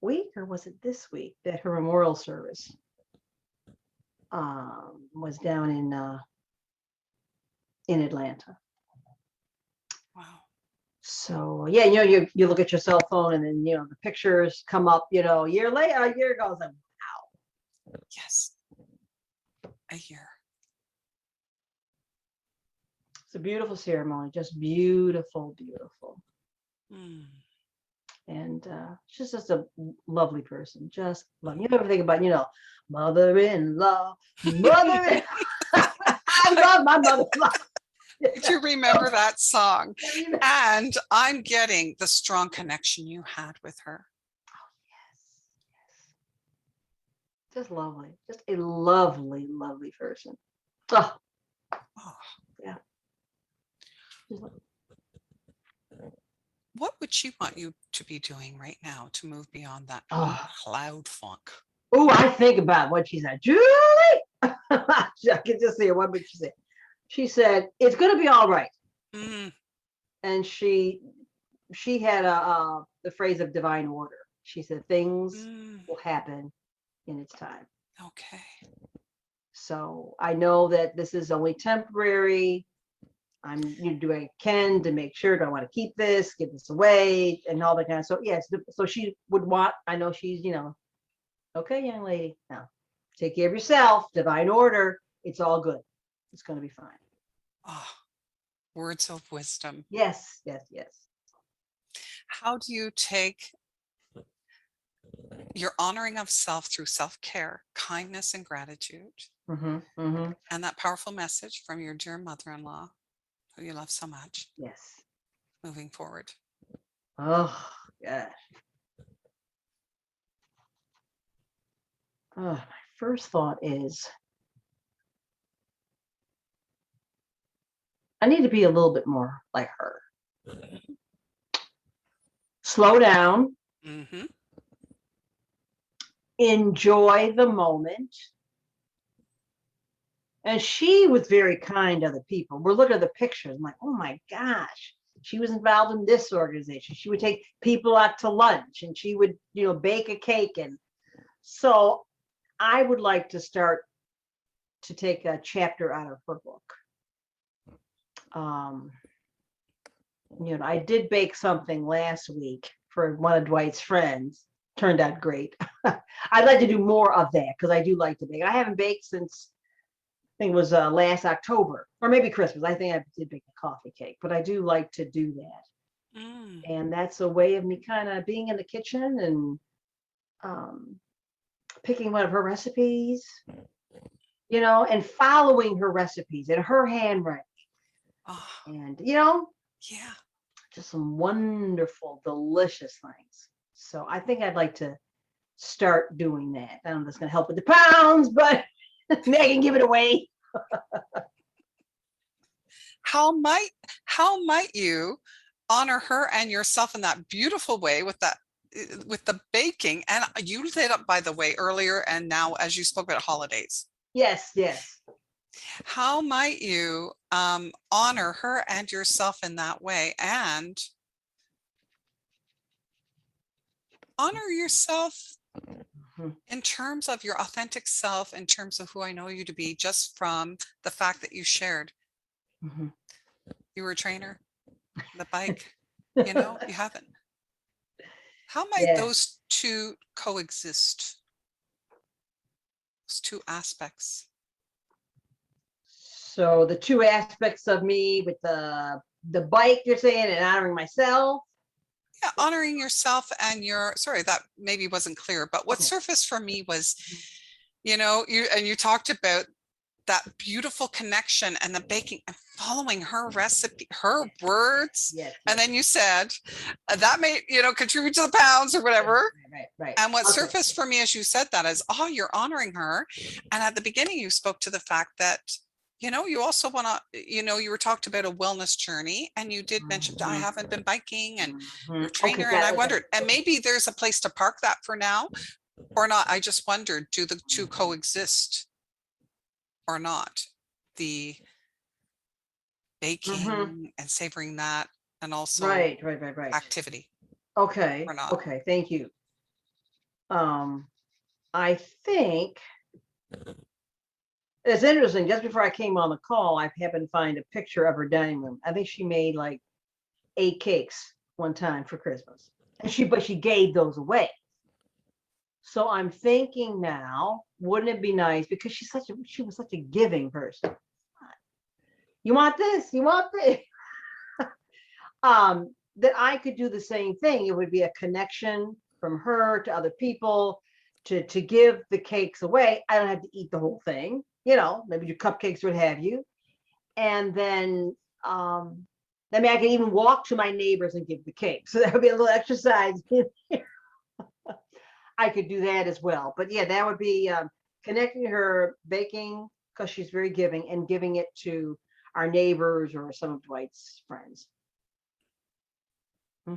[SPEAKER 3] week, or was it this week, that her memorial service was down in Atlanta.
[SPEAKER 2] Wow.
[SPEAKER 3] So yeah, you look at your cell phone and then the pictures come up, a year later, a year ago. It's like,
[SPEAKER 2] Yes. A year.
[SPEAKER 3] it's a beautiful ceremony, just beautiful, beautiful.
[SPEAKER 2] Mm.
[SPEAKER 3] And she's just a lovely person. Just love. You ever think about, mother-in-law, mother. I love my mother-in-law.
[SPEAKER 2] Did you remember that song?
[SPEAKER 3] Yes,
[SPEAKER 2] And I'm getting the strong connection you had with her.
[SPEAKER 3] yes. Just lovely. Just a lovely, lovely person. Oh,
[SPEAKER 2] Oh,
[SPEAKER 3] yeah. Just lovely.
[SPEAKER 2] what would she want you to be doing right now to move beyond that
[SPEAKER 3] Oh.
[SPEAKER 2] cloud funk?
[SPEAKER 3] Oh, I think about what she said. Julie! I can just see her. What would she say? She said, it's going to be all right.
[SPEAKER 2] Mm.
[SPEAKER 3] And she had the phrase of divine order. She said, things will happen in its time.
[SPEAKER 2] Okay.
[SPEAKER 3] So I know that this is only temporary. I'm doing what I can to make sure, do I want to keep this, give this away, and all that kind of. So yes, so she would want. I know she's, okay, young lady, now take care of yourself. Divine order. It's all good. It's going to be fine.
[SPEAKER 2] Oh, words of wisdom.
[SPEAKER 3] Yes, yes, yes.
[SPEAKER 2] How do you take your honoring of self through self-care, kindness, and gratitude, and that powerful message from your dear mother-in-law, who you love so much,
[SPEAKER 3] Yes.
[SPEAKER 2] moving forward?
[SPEAKER 3] Oh, gosh. My first thought is I need to be a little bit more like her. Slow down.
[SPEAKER 2] Mm-hmm.
[SPEAKER 3] Enjoy the moment. And she was very kind to other people. We're looking at the pictures. I'm like, oh my gosh. She was involved in this organization. She would take people out to lunch and she would, bake a cake. And so I would like to start to take a chapter out of her book. I did bake something last week for one of Dwight's friends. Turned out great. I'd like to do more of that because I do like to bake. I haven't baked since I think it was last October or maybe Christmas. I think I did bake a coffee cake, but I do like to do that. And that's a way of me kind of being in the kitchen and picking one of her recipes, and following her recipes and her handwriting.
[SPEAKER 2] Oh,
[SPEAKER 3] And,
[SPEAKER 2] yeah.
[SPEAKER 3] just some wonderful, delicious things. So I think I'd like to start doing that. I don't know if that's going to help with the pounds, but maybe I can give it away.
[SPEAKER 2] How might you honor her and yourself in that beautiful way with the baking? And you lit up, by the way, earlier and now as you spoke about holidays.
[SPEAKER 3] Yes, yes.
[SPEAKER 2] How might you honor her and yourself in that way and honor yourself in terms of your authentic self, in terms of who I know you to be, just from the fact that you shared. You were a trainer, the bike, you haven't. How might those two coexist? Those two aspects.
[SPEAKER 3] So the two aspects of me with the bike, you're saying, and honoring myself.
[SPEAKER 2] Yeah, honoring yourself and sorry, that maybe wasn't clear, but what surfaced for me was, you talked about that beautiful connection and the baking and following her recipe, her words.
[SPEAKER 3] Yes.
[SPEAKER 2] And then you said that may, contribute to the pounds or whatever.
[SPEAKER 3] Right.
[SPEAKER 2] And what surfaced for me as you said that is, you're honoring her. And at the beginning, you spoke to the fact that, you also want to, you were talked about a wellness journey and you did mention, I haven't been biking and you're a trainer. And I wondered, and maybe there's a place to park that for now, or not? I just wondered, do the two coexist or not? The baking and savoring that, and also
[SPEAKER 3] Right.
[SPEAKER 2] activity,
[SPEAKER 3] Okay.
[SPEAKER 2] or not?
[SPEAKER 3] Okay. Thank you. I think it's interesting. Just before I came on the call, I happened to find a picture of her dining room. I think she made like 8 cakes one time for Christmas, and she gave those away. So I'm thinking now, wouldn't it be nice, because she was such a giving person. You want this? You want this? That I could do the same thing. It would be a connection from her to other people to give the cakes away. I don't have to eat the whole thing, maybe do cupcakes, what have you. And then I can even walk to my neighbors and give the cake. So that would be a little exercise. I could do that as well. But yeah, that would be connecting her, baking, because she's very giving, and giving it to our neighbors or some of Dwight's friends.
[SPEAKER 2] I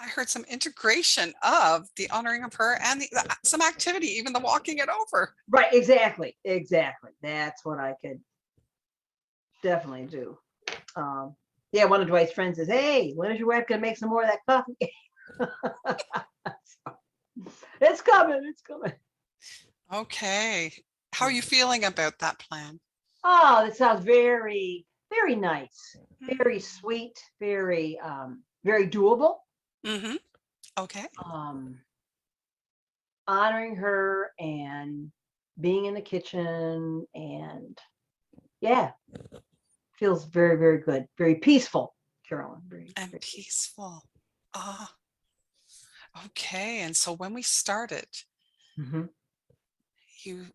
[SPEAKER 2] heard some integration of the honoring of her and some activity, even the walking it over.
[SPEAKER 3] Right, exactly. That's what I could definitely do. Yeah, one of Dwight's friends says, "Hey, when is your wife gonna make some more of that coffee?" It's coming.
[SPEAKER 2] Okay. How are you feeling about that plan?
[SPEAKER 3] Oh, that sounds very, very nice, very sweet, very, very doable.
[SPEAKER 2] Okay.
[SPEAKER 3] Honoring her and being in the kitchen, and yeah, feels very, very good, very peaceful, Carolyn. Very
[SPEAKER 2] Peaceful. Okay. And so when we started, you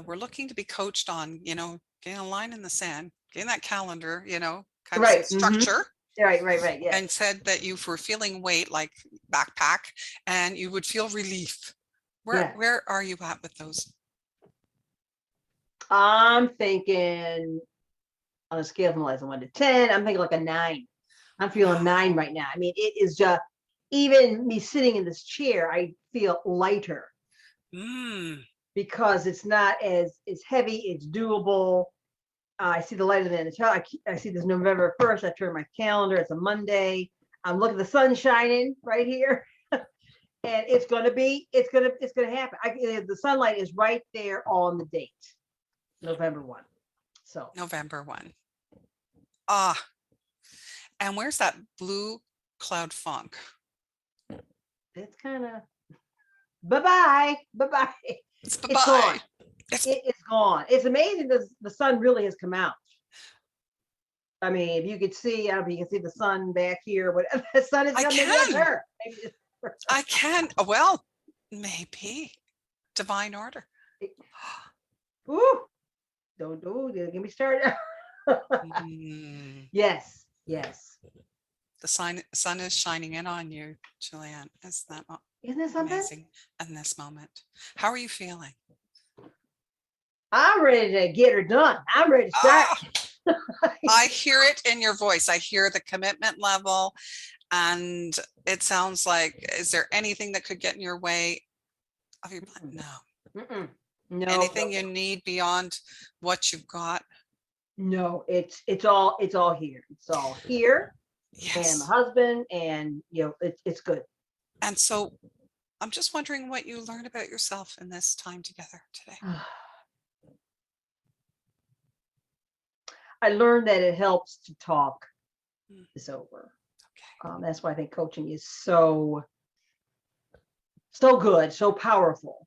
[SPEAKER 2] were looking to be coached on, getting a line in the sand, getting that calendar, kind of some structure.
[SPEAKER 3] Right. Yeah.
[SPEAKER 2] And said that you were feeling weight, like backpack, and you would feel relief. Where are you at with those?
[SPEAKER 3] I'm thinking on a scale from less than 1 to 10, I'm thinking like a 9. I'm feeling 9 right now. I mean, it is just, even me sitting in this chair, I feel lighter because it's not as heavy. It's doable. I see the light at the end of the tunnel. I see this November 1st. I turn my calendar. It's a Monday. I'm looking at the sun shining right here. And it's gonna happen. The sunlight is right there on the date, November 1. So
[SPEAKER 2] November 1. And where's that blue cloud funk?
[SPEAKER 3] it's kind of bye-bye.
[SPEAKER 2] It's
[SPEAKER 3] gone. It's gone. It's amazing that the sun really has come out. I mean, if you could see, I don't know if you can see the sun back here. Whatever the sun is coming, that's her.
[SPEAKER 2] I can. Well, maybe divine order.
[SPEAKER 3] Ooh, don't get me started. Yes.
[SPEAKER 2] The sun is shining in on you, Julianne. Isn't that amazing in this moment? How are you feeling?
[SPEAKER 3] I'm ready to get her done. I'm ready to start.
[SPEAKER 2] I hear it in your voice. I hear the commitment level, and it sounds like, is there anything that could get in your way of your plan? No.
[SPEAKER 3] No.
[SPEAKER 2] Anything you need beyond what you've got?
[SPEAKER 3] No, it's all here. It's all here.
[SPEAKER 2] Yes.
[SPEAKER 3] And the husband, and it's good.
[SPEAKER 2] And so I'm just wondering what you learned about yourself in this time together today.
[SPEAKER 3] I learned that it helps to talk this over. Okay. That's why I think coaching is so good, so powerful.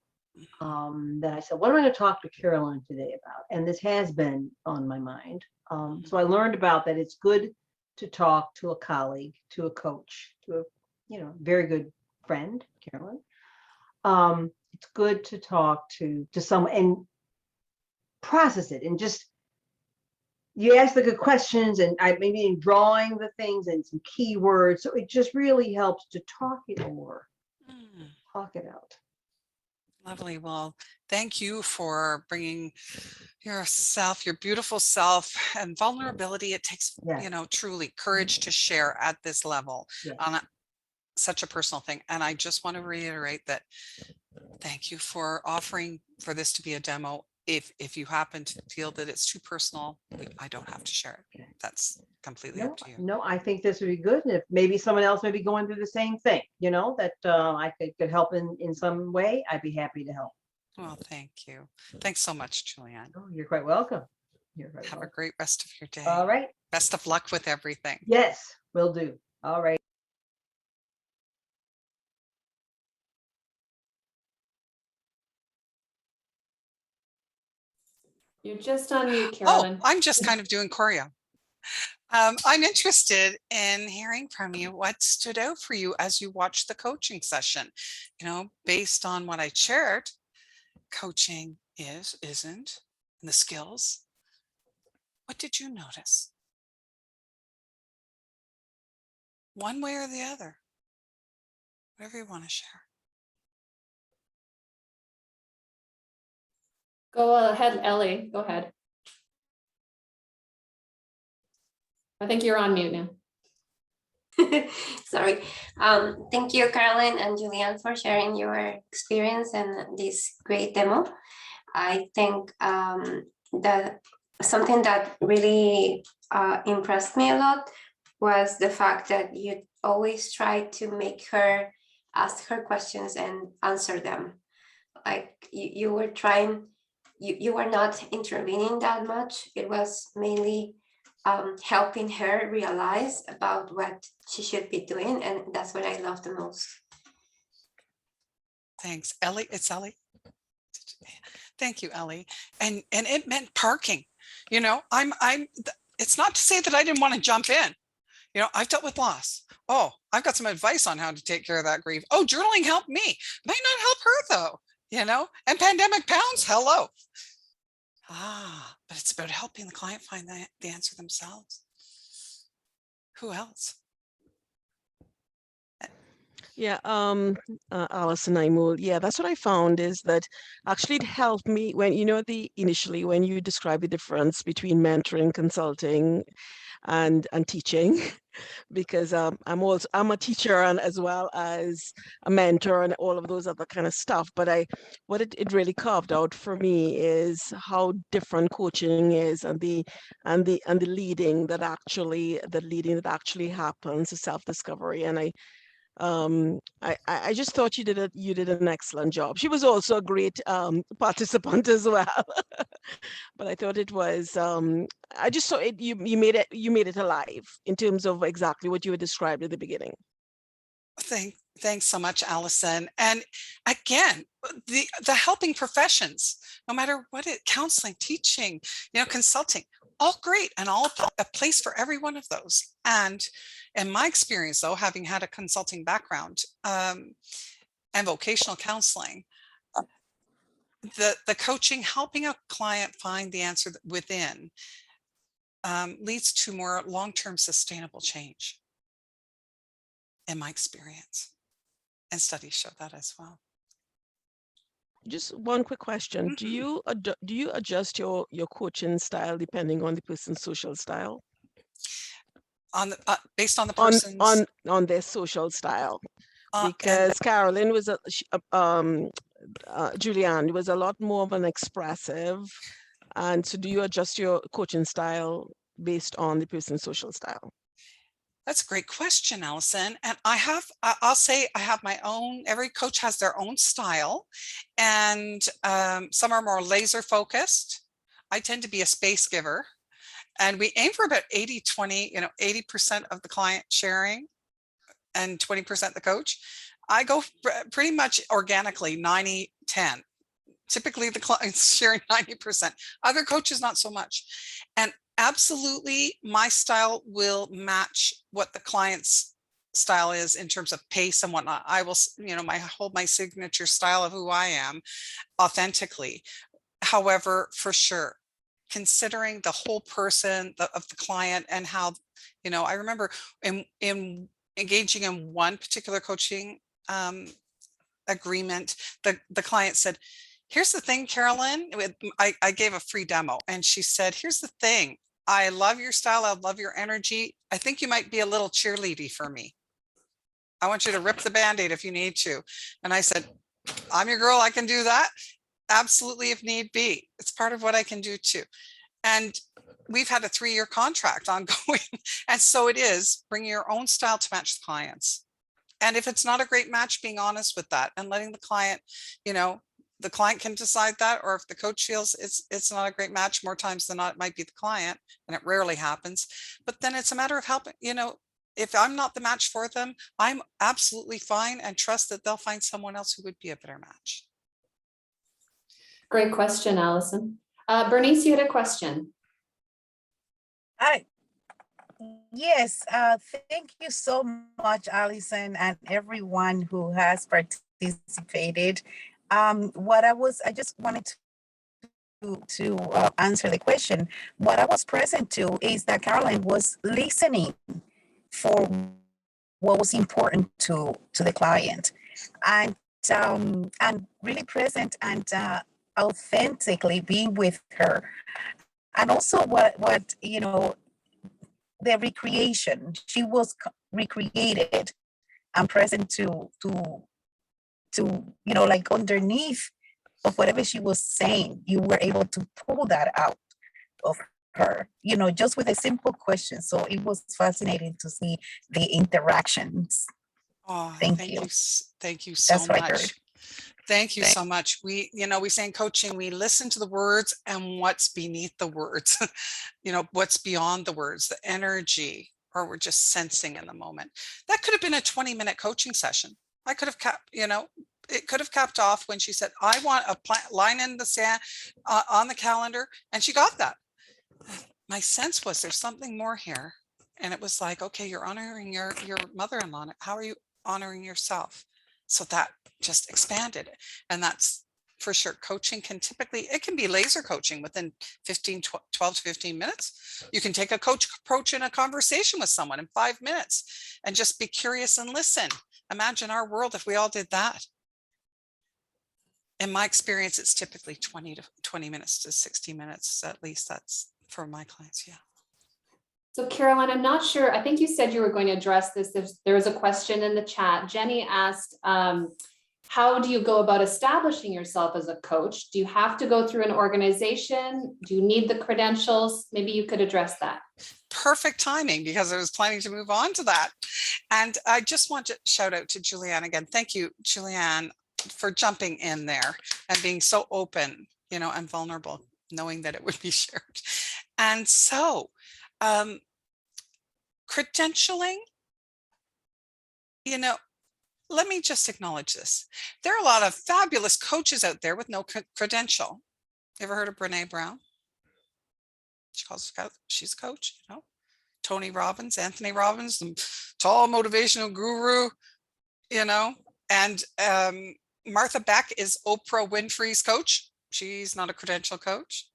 [SPEAKER 3] That I said, what am I going to talk to Carolyn today about? And this has been on my mind. So I learned about that. It's good to talk to a colleague, to a coach, to a very good friend, Carolyn. It's good to talk to someone and process it, and just you ask the good questions, and I maybe in drawing the things and some keywords. So it just really helps to talk it over, talk it out.
[SPEAKER 2] Lovely. Well, thank you for bringing yourself, your beautiful self, and vulnerability. It takes, truly courage to share at this level. such a personal thing. And I just want to reiterate that thank you for offering for this to be a demo. If you happen to feel that it's too personal, I don't have to share it. That's completely
[SPEAKER 3] No,
[SPEAKER 2] up to you.
[SPEAKER 3] no, I think this would be good. And if maybe someone else may be going through the same thing, you know, that I could help in some way, I'd be happy to help.
[SPEAKER 2] Well, thank you. Thanks so much, Julianne.
[SPEAKER 3] Oh, you're quite welcome. You're quite
[SPEAKER 2] Have a
[SPEAKER 3] welcome.
[SPEAKER 2] great rest of your day.
[SPEAKER 3] All right.
[SPEAKER 2] Best of luck with everything.
[SPEAKER 3] Yes, will do. All right.
[SPEAKER 1] You're just on mute,
[SPEAKER 2] Oh,
[SPEAKER 1] Carolyn.
[SPEAKER 2] I'm just kind of doing choreo. I'm interested in hearing from you. What stood out for you as you watched the coaching session? You know, based on what I shared, coaching isn't, and the skills. What did you notice? One way or the other, whatever you want to share.
[SPEAKER 1] Go ahead, Ellie. Go ahead. I think you're on mute now.
[SPEAKER 4] Sorry. Thank you, Carolyn and Julianne, for sharing your experience and this great demo. I think that something that really impressed me a lot was the fact that you always try to make her ask her questions and answer them. Like you were trying, you were not intervening that much. It was mainly helping her realize about what she should be doing. And that's what I love the most.
[SPEAKER 2] Thanks, Ellie. It's Ellie. Thank you, Ellie. And it meant parking. You know, it's not to say that I didn't want to jump in. You know, I've dealt with loss. Oh, I've got some advice on how to take care of that grief. Oh, journaling helped me. Might not help her though, you know, and pandemic pounds, hello. But it's about helping the client find the answer themselves. Who else?
[SPEAKER 5] Yeah, Alison Imul. Yeah, that's what I found is that actually it helped me when, you know, initially when you describe the difference between mentoring, consulting, and teaching, because I'm a teacher and as well as a mentor and all of those other kind of stuff. But what it really carved out for me is how different coaching is and the leading that actually happens, the self-discovery. And I just thought you did an excellent job. She was also a great participant as well. But I thought it was I just saw it, you made it alive in terms of exactly what you had described at the beginning.
[SPEAKER 2] Thanks so much, Allison. And again, the helping professions, no matter what counseling, teaching, you know, consulting, all great and all a place for every one of those. And in my experience, though, having had a consulting background and vocational counseling, the coaching, helping a client find the answer within leads to more long-term sustainable change, in my experience. And studies show that as well.
[SPEAKER 5] Just one quick question.
[SPEAKER 2] Mm-hmm.
[SPEAKER 5] Do you adjust your coaching style depending on the person's social style?
[SPEAKER 2] Based on the person's
[SPEAKER 5] on their social style, because Carolyn was Julianne was a lot more of an expressive, and so do you adjust your coaching style based on the person's social style?
[SPEAKER 2] That's a great question, Allison. And I'll say I have my own, every coach has their own style, and some are more laser focused. I tend to be a space giver, and we aim for about 80-20, you know, 80% of the client sharing and 20% the coach. I go pretty much organically 90-10. Typically the client's sharing 90%. Other coaches, not so much. And absolutely, my style will match what the client's style is in terms of pace and whatnot. I will, you know, hold my signature style of who I am authentically. However, for sure, considering the whole person of the client and how, you know, I remember in engaging in one particular coaching agreement, the client said, here's the thing, Carolyn, I gave a free demo and she said, here's the thing. I love your style. I love your energy. I think you might be a little cheerleady for me. I want you to rip the Band-Aid if you need to. And I said, I'm your girl. I can do that. Absolutely, if need be. It's part of what I can do too. And we've had a 3-year contract ongoing. And so it is, bring your own style to match the clients. And if it's not a great match, being honest with that and letting the client, you know, the client can decide that, or if the coach feels it's not a great match, more times than not, it might be the client, and it rarely happens. But then it's a matter of helping, you know, if I'm not the match for them, I'm absolutely fine and trust that they'll find someone else who would be a better match.
[SPEAKER 1] Great question, Allison. Bernice, you had a question.
[SPEAKER 6] Yes, thank you so much, Allison, and everyone who has participated. I just wanted to answer the question. What I was present to is that Carolyn was listening for what was important to the client, and really present and authentically being with her, and also what you know, the recreation. She was recreated and present to you know, like underneath of whatever she was saying, you were able to pull that out of her, you know, just with a simple question. So it was fascinating to see the interactions.
[SPEAKER 2] Oh,
[SPEAKER 6] Thank you.
[SPEAKER 2] Thank you so
[SPEAKER 6] That's what I
[SPEAKER 2] much.
[SPEAKER 6] heard.
[SPEAKER 2] Thank you so much. We, you know, we say in coaching, we listen to the words and what's beneath the words, you know, what's beyond the words, the energy, or we're just sensing in the moment. That could have been a 20-minute coaching session. I could have kept, you know, it could have capped off when she said, I want a line in the sand on the calendar. And she got that. My sense was there's something more here. And it was like, okay, you're honoring your mother-in-law. How are you honoring yourself? So that just expanded. And that's for sure. Coaching can typically, it can be laser coaching within 12 to 15 minutes. You can take a coach approach in a conversation with someone in 5 minutes and just be curious and listen. Imagine our world if we all did that. In my experience, it's typically 20 minutes to 60 minutes. At least that's for my clients. Yeah.
[SPEAKER 1] So Carolyn, I'm not sure, I think you said you were going to address this. There was a question in the chat. Jenny asked, how do you go about establishing yourself as a coach? Do you have to go through an organization? Do you need the credentials? Maybe you could address that.
[SPEAKER 2] Perfect timing, because I was planning to move on to that. And I just want to shout out to Julianne again. Thank you, Julianne, for jumping in there and being so open, you know, and vulnerable, knowing that it would be shared. And so credentialing, you know, let me just acknowledge this. There are a lot of fabulous coaches out there with no credential. You ever heard of Brene Brown? She's a coach, you know. Tony Robbins, Anthony Robbins, the tall motivational guru, you know. And Martha Beck is Oprah Winfrey's coach. She's not a credential coach.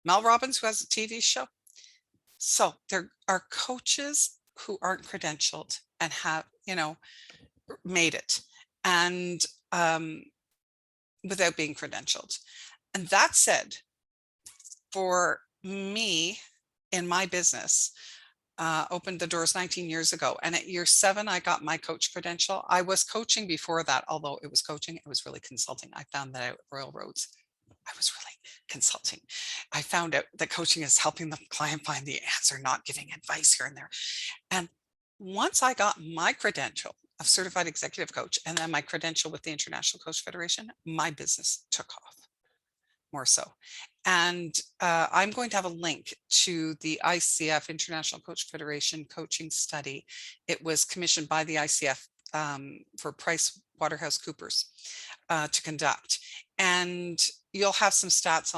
[SPEAKER 2] Mel Robbins, who has a TV show. So there are coaches who aren't credentialed and have, you know, made it, and without being credentialed. And that said, for me in my business, opened the doors 19 years ago. And at year 7, I got my coach credential. I was coaching before that, although it was coaching, it was really consulting. I found that out at Royal Roads. I was really consulting. I found out that coaching is helping the client find the answer, not giving advice here and there. And once I got my credential of certified executive coach and then my credential with the International Coach Federation, my business took off more so. And I'm going to have a link to the ICF, International Coach Federation coaching study. It was commissioned by the ICF for PricewaterhouseCoopers to conduct. And you'll have some stats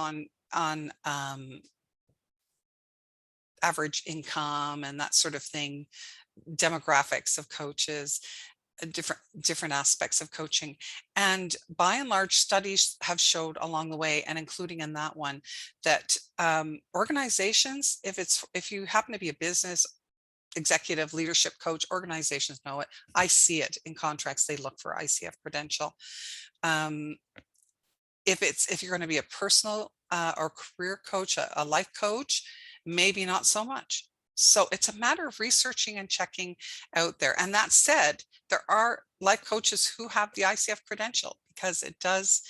[SPEAKER 2] on average income and that sort of thing, demographics of coaches, different aspects of coaching. And by and large, studies have showed along the way, and including in that one, that organizations, if you happen to be a business executive leadership coach, organizations know it. I see it in contracts. They look for ICF credential. If you're going to be a personal or career coach, a life coach, maybe not so much. So it's a matter of researching and checking out there. And that said, there are life coaches who have the ICF credential, because it does,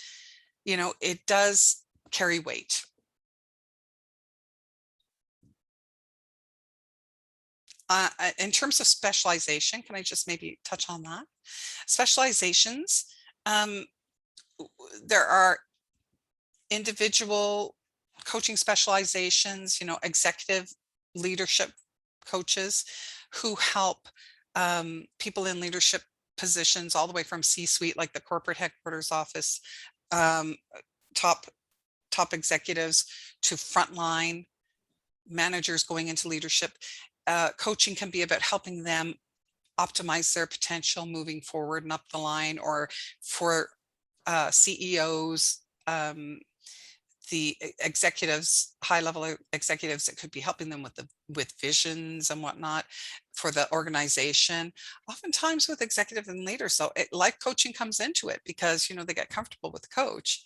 [SPEAKER 2] it does carry weight. In terms of specialization, can I just maybe touch on that? Specializations, there are individual coaching specializations, executive leadership coaches who help people in leadership positions all the way from C-suite, like the corporate headquarters office, top executives, to frontline managers going into leadership. Coaching can be about helping them optimize their potential moving forward and up the line, or for CEOs, the executives, high-level executives, that could be helping them with visions and whatnot for the organization. Oftentimes with executive and leaders, so life coaching comes into it, because they get comfortable with the coach,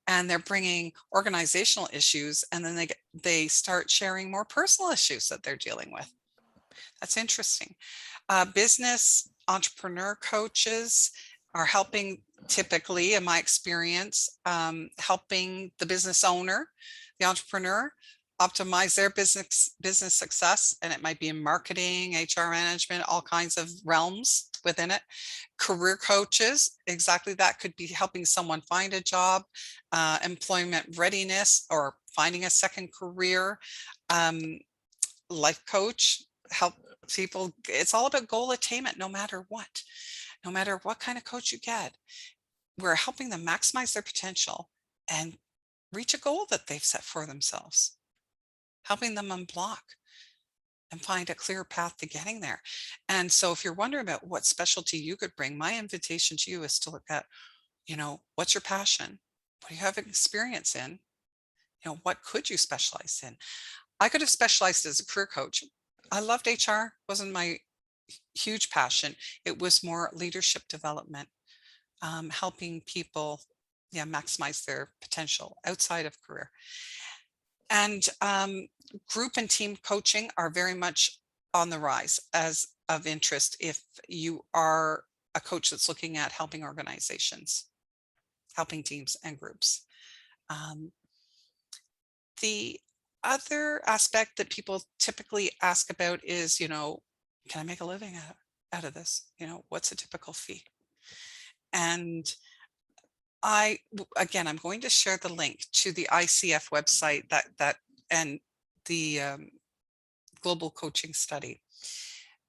[SPEAKER 2] and they're bringing organizational issues, and then they start sharing more personal issues that they're dealing with. That's interesting. Business entrepreneur coaches are helping, typically in my experience, helping the business owner, the entrepreneur, optimize their business success. And it might be in marketing, HR management, all kinds of realms within it. Career coaches, exactly that, could be helping someone find a job, employment readiness, or finding a second career. Life coach, help people. It's all about goal attainment, no matter what kind of coach you get. We're helping them maximize their potential and reach a goal that they've set for themselves, helping them unblock and find a clear path to getting there. And so if you're wondering about what specialty you could bring, my invitation to you is to look at, what's your passion? What do you have experience in? What could you specialize in? I could have specialized as a career coach. I loved HR, wasn't my huge passion. It was more leadership development, helping people maximize their potential outside of career. And group and team coaching are very much on the rise as of interest if you are a coach that's looking at helping organizations, helping teams and groups. The other aspect that people typically ask about is, can I make a living out of this? What's a typical fee? And I'm going to share the link to the ICF website that and the global coaching study.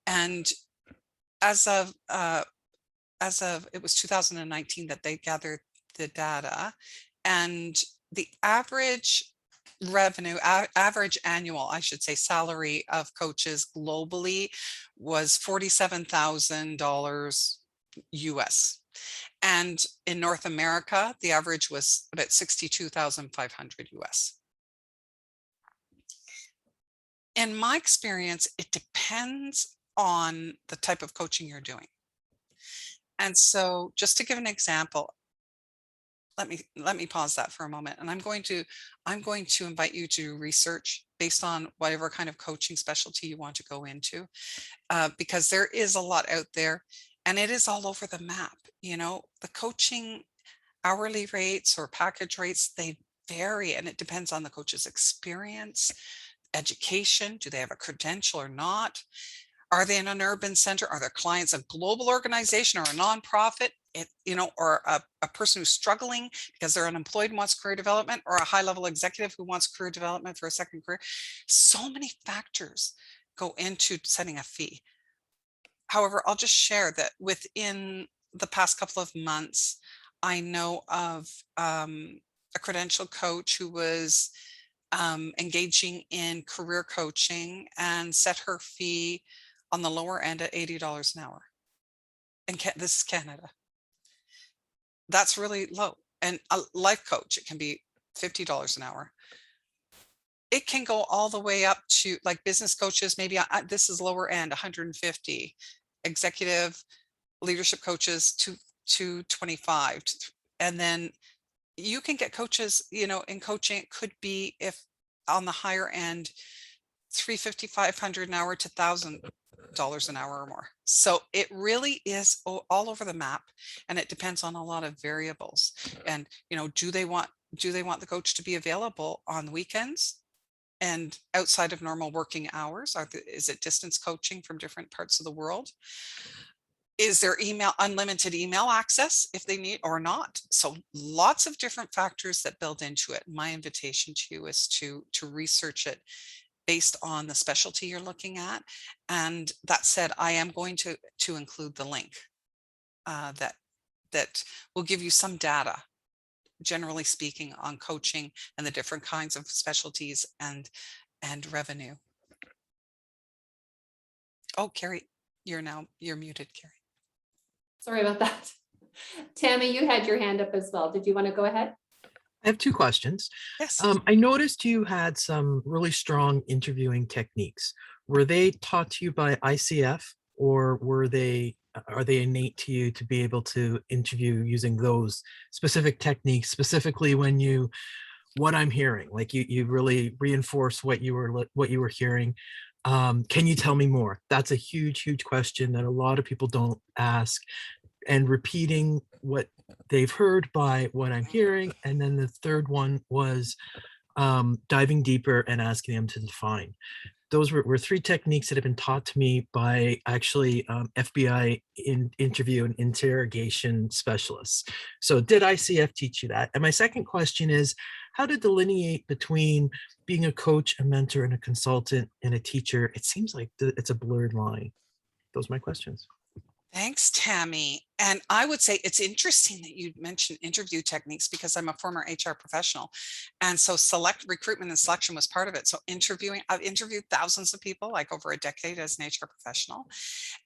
[SPEAKER 2] And as of it was 2019 that they gathered the data, and the average revenue, average annual, I should say, salary of coaches globally was $47,000 US. And in North America, the average was about 62,500 US. In my experience, it depends on the type of coaching you're doing. And so just to give an example, let me pause that for a moment. And I'm going to invite you to research based on whatever kind of coaching specialty you want to go into, because there is a lot out there and it is all over the map. The coaching hourly rates or package rates, they vary, and it depends on the coach's experience, education. Do they have a credential or not? Are they in an urban center? Are their clients a global organization or a nonprofit? Or a person who's struggling because they're unemployed and wants career development, or a high-level executive who wants career development for a second career. So many factors go into setting a fee. However, I'll just share that within the past couple of months, I know of a credential coach who was engaging in career coaching and set her fee on the lower end at $80 an hour. And this is Canada. That's really low. And a life coach, it can be $50 an hour. It can go all the way up to, like, business coaches, maybe this is lower end, 150. Executive leadership coaches, 225. And then you can get coaches, in coaching, it could be, if on the higher end, $350, $500 an hour to $1,000 an hour or more. So it really is all over the map, and it depends on a lot of variables. And, you know, do they want the coach to be available on the weekends and outside of normal working hours? Is it distance coaching from different parts of the world? Is there unlimited email access if they need or not? So lots of different factors that build into it. My invitation to you is to research it based on the specialty you're looking at. And that said, I am going to include the link that will give you some data, generally speaking, on coaching and the different kinds of specialties and revenue. Oh, Carrie, you're muted, Carrie.
[SPEAKER 1] Sorry about that. Tammy, you had your hand up as well. Did you want to go ahead?
[SPEAKER 7] I have two questions.
[SPEAKER 2] Yes.
[SPEAKER 7] I noticed you had some really strong interviewing techniques. Were they taught to you by ICF, or are they innate to you to be able to interview using those specific techniques, specifically when what I'm hearing, like you really reinforce what you were hearing? Can you tell me more? That's a huge question that a lot of people don't ask, and repeating what they've heard by what I'm hearing. And then the third one was diving deeper and asking them to define. Those were three techniques that have been taught to me by actually FBI interview and interrogation specialists. So did ICF teach you that? And my second question is how to delineate between being a coach, a mentor, and a consultant and a teacher. It seems like it's a blurred line. Those are my questions.
[SPEAKER 2] Thanks, Tammy. And I would say it's interesting that you mentioned interview techniques, because I'm a former HR professional. And so recruitment and selection was part of it. So I've interviewed thousands of people, like over a decade as an HR professional.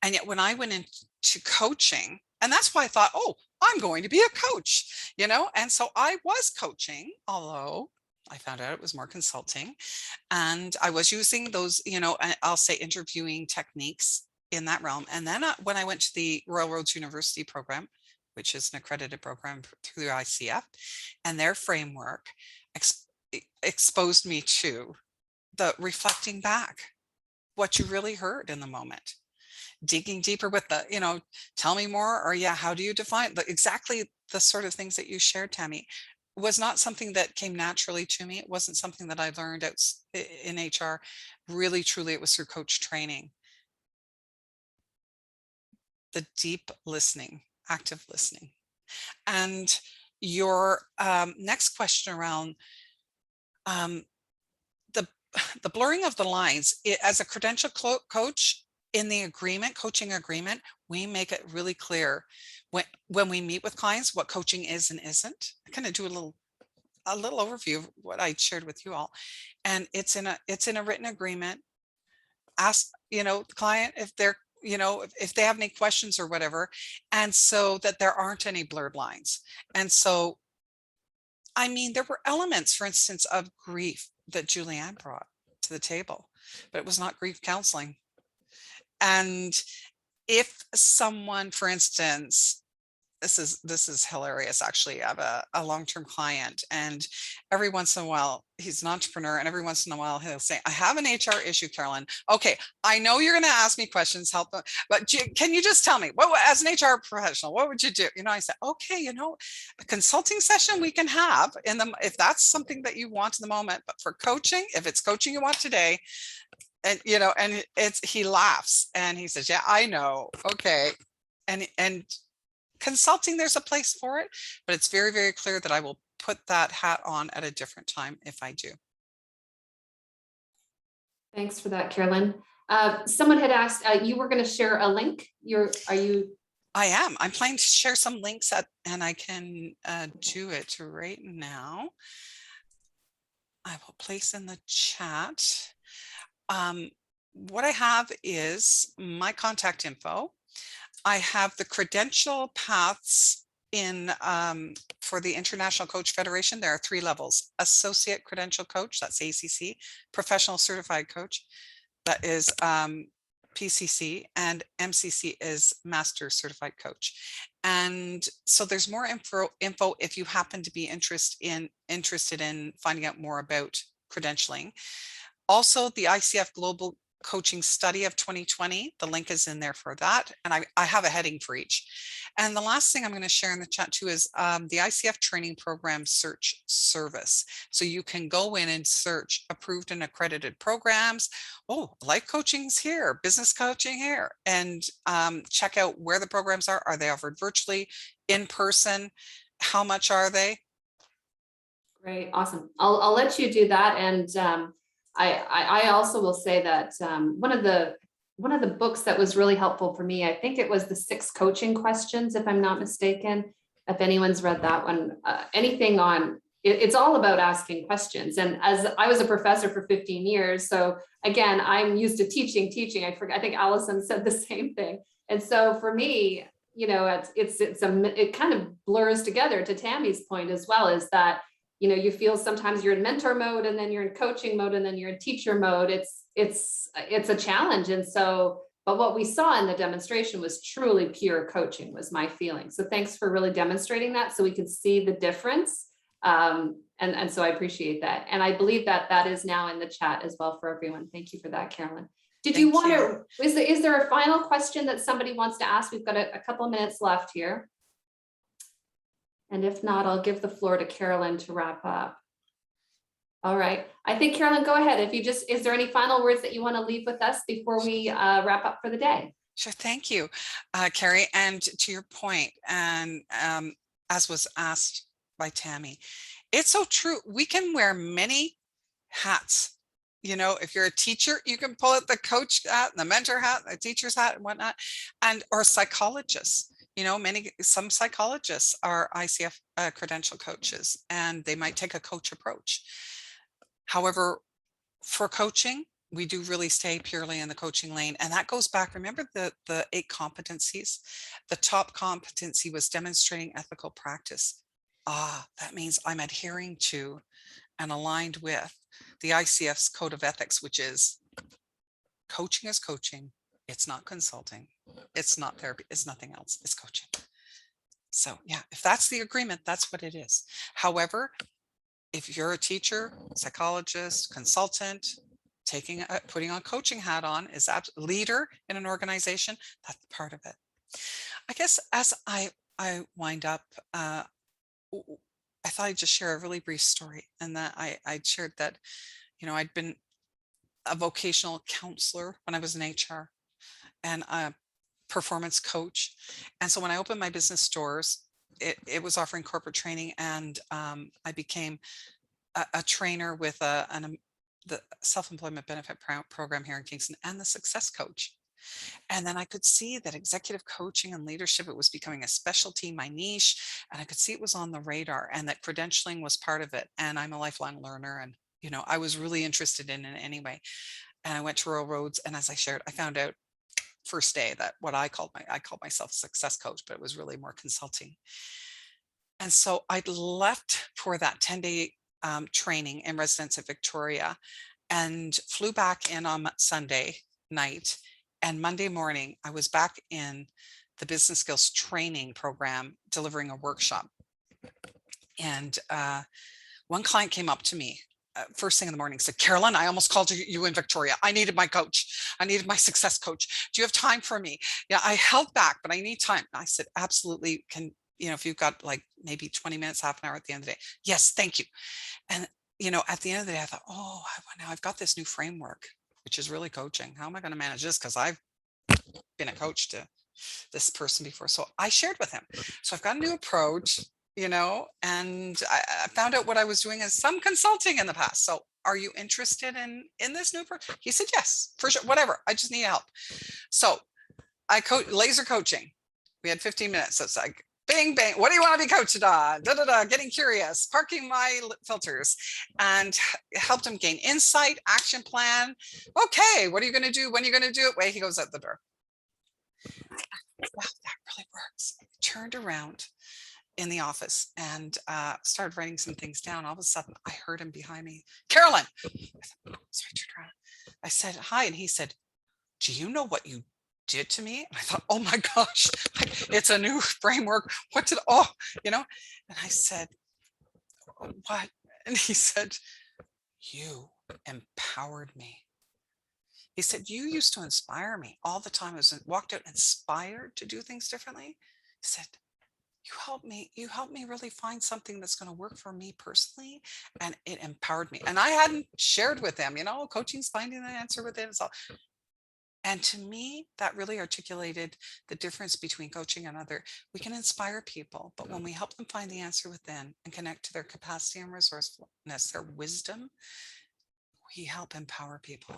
[SPEAKER 2] And yet when I went into coaching, and that's why I thought, oh, I'm going to be a coach, you know? And so I was coaching, although I found out it was more consulting. And I was using those, you know, I'll say interviewing techniques in that realm. And then when I went to the Royal Roads University program, which is an accredited program through the ICF, and their framework exposed me to the reflecting back what you really heard in the moment, digging deeper with the, you know, tell me more, or yeah, how do you define exactly the sort of things that you shared, Tammy, was not something that came naturally to me. It wasn't something that I learned out in HR. Really, truly, it was through coach training. The deep listening, active listening. And your next question around the blurring of the lines, as a credential coach in the coaching agreement, we make it really clear when we meet with clients what coaching is and isn't. I kind of do a little overview of what I shared with you all, and it's in a written agreement. Ask, you know, the client if they're, you know, if they have any questions or whatever, and so that there aren't any blurred lines. And so, I mean, there were elements, for instance, of grief that Julianne brought to the table, but it was not grief counseling. And if someone, for instance, this is hilarious, actually. I have a long-term client, and every once in a while, he's an entrepreneur, and every once in a while he'll say, I have an HR issue, Carolyn. Okay, I know you're going to ask me questions, but can you just tell me, what, as an HR professional, what would you do? You know, I said, okay, you know, a consulting session we can have if that's something that you want in the moment, but for coaching, if it's coaching you want today, and, you know, and he laughs and he says, yeah, I know. Okay. And consulting, there's a place for it, but it's very, very clear that I will put that hat on at a different time if I do.
[SPEAKER 1] Thanks for that, Carolyn. Someone had asked, you were going to share a link.
[SPEAKER 2] I am. I'm planning to share some links and I can do it right now. I will place in the chat. What I have is my contact info. I have the credential paths for the International Coach Federation. There are 3 levels: Associate Credential Coach, that's ACC, Professional Certified Coach, that is PCC, and MCC is Master Certified Coach. And so there's more info if you happen to be interested in finding out more about credentialing. Also, the ICF Global Coaching Study of 2020, the link is in there for that. And I have a heading for each. And the last thing I'm going to share in the chat too is the ICF Training Program Search Service. So you can go in and search approved and accredited programs. Oh, life coaching's here, business coaching here, and check out where the programs are. Are they offered virtually, in person? How much are they?
[SPEAKER 1] Great, awesome. I'll let you do that. And I also will say that one of the books that was really helpful for me, I think it was the 6 coaching questions, if I'm not mistaken. If anyone's read that one, anything on it's all about asking questions. And as I was a professor for 15 years, so again, I'm used to teaching. I think Allison said the same thing. And so for me, it kind of blurs together to Tammy's point as well, is that you feel sometimes you're in mentor mode, and then you're in coaching mode, and then you're in teacher mode. It's a challenge. And so, but what we saw in the demonstration was truly pure coaching, was my feeling. So thanks for really demonstrating that so we can see the difference. And so I appreciate that. And I believe that is now in the chat as well for everyone. Thank you for that, Carolyn. Did you want to, is there a final question that somebody wants to ask? We've got a couple of minutes left here. And if not, I'll give the floor to Carolyn to wrap up. All right. I think, Carolyn, go ahead. Is there any final words that you want to leave with us before we wrap up for the day?
[SPEAKER 2] Sure. Thank you, Carrie. And to your point, and as was asked by Tammy, it's so true. We can wear many hats. If you're a teacher, you can pull out the coach hat, the mentor hat, the teacher's hat and whatnot, or psychologists. Some psychologists are ICF credential coaches, and they might take a coach approach. However, for coaching, we do really stay purely in the coaching lane. And that goes back, remember the 8 competencies? The top competency was demonstrating ethical practice. That means I'm adhering to and aligned with the ICF's code of ethics, which is coaching is coaching. It's not consulting. It's not therapy. It's nothing else. It's coaching. So yeah, if that's the agreement, that's what it is. However, if you're a teacher, psychologist, consultant, putting on coaching hat on, is that leader in an organization, that's part of it. I guess as I wind up, I thought I'd just share a really brief story, and that I shared that, I'd been a vocational counselor when I was in HR, and a performance coach. And so when I opened my business doors, it was offering corporate training, and I became a trainer with the self-employment benefit program here in Kingston, and the success coach. And then I could see that executive coaching and leadership, it was becoming a specialty, my niche, and I could see it was on the radar, and that credentialing was part of it. And I'm a lifelong learner, and I was really interested in it anyway. And I went to Rural Roads, and as I shared, I found out first day that what I called myself a success coach, but it was really more consulting. And so I left for that 10-day training in residence at Victoria, and flew back in on Sunday night. And Monday morning, I was back in the business skills training program, delivering a workshop. And one client came up to me first thing in the morning, said, Carolyn, I almost called you in Victoria. I needed my coach. I needed my success coach. Do you have time for me? Yeah, I held back, but I need time. I said, absolutely. If you've got like maybe 20 minutes, half an hour at the end of the day. Yes, thank you. And, at the end of the day, I thought, now I've got this new framework, which is really coaching. How am I going to manage this? Because I've been a coach to this person before. So I shared with him. So I've got a new approach, and I found out what I was doing as some consulting in the past. So are you interested in this new approach? He said, yes, for sure. Whatever. I just need help. So I laser coaching. We had 15 minutes. So it's like, bing, bang. What do you want to be coached on? Getting curious, parking my filters, and helped him gain insight, action plan. Okay, what are you going to do? When are you going to do it? Wait, he goes out the door. Wow, that really works. I turned around in the office and started writing some things down. All of a sudden, I heard him behind me, Carolyn. I said, so I turned around. I said, hi. And he said, do you know what you did to me? And I thought, oh my gosh, it's a new framework. And I said, what? And he said, you empowered me. He said, you used to inspire me all the time. I was walked out inspired to do things differently. He said, you helped me really find something that's going to work for me personally. And it empowered me. And I hadn't shared with him, coaching's finding the answer within. It's all. And to me, that really articulated the difference between coaching and other. We can inspire people, but when we help them find the answer within and connect to their capacity and resourcefulness, their wisdom, we help empower people.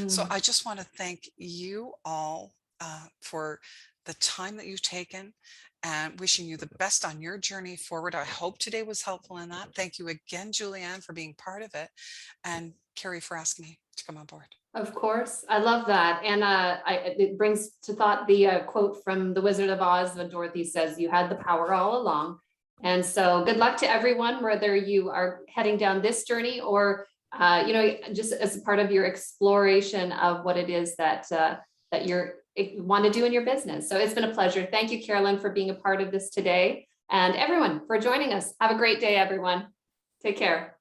[SPEAKER 2] So I just want to thank you all for the time that you've taken and wishing you the best on your journey forward. I hope today was helpful in that. Thank you again, Julianne, for being part of it, and Carrie for asking me to come on board.
[SPEAKER 1] Of course, I love that. And it brings to thought the quote from The Wizard of Oz when Dorothy says, you had the power all along. And so good luck to everyone, whether you are heading down this journey or just as a part of your exploration of what it is that you want to do in your business. So it's been a pleasure. Thank you, Carolyn, for being a part of this today, and everyone for joining us. Have a great day, everyone. Take care.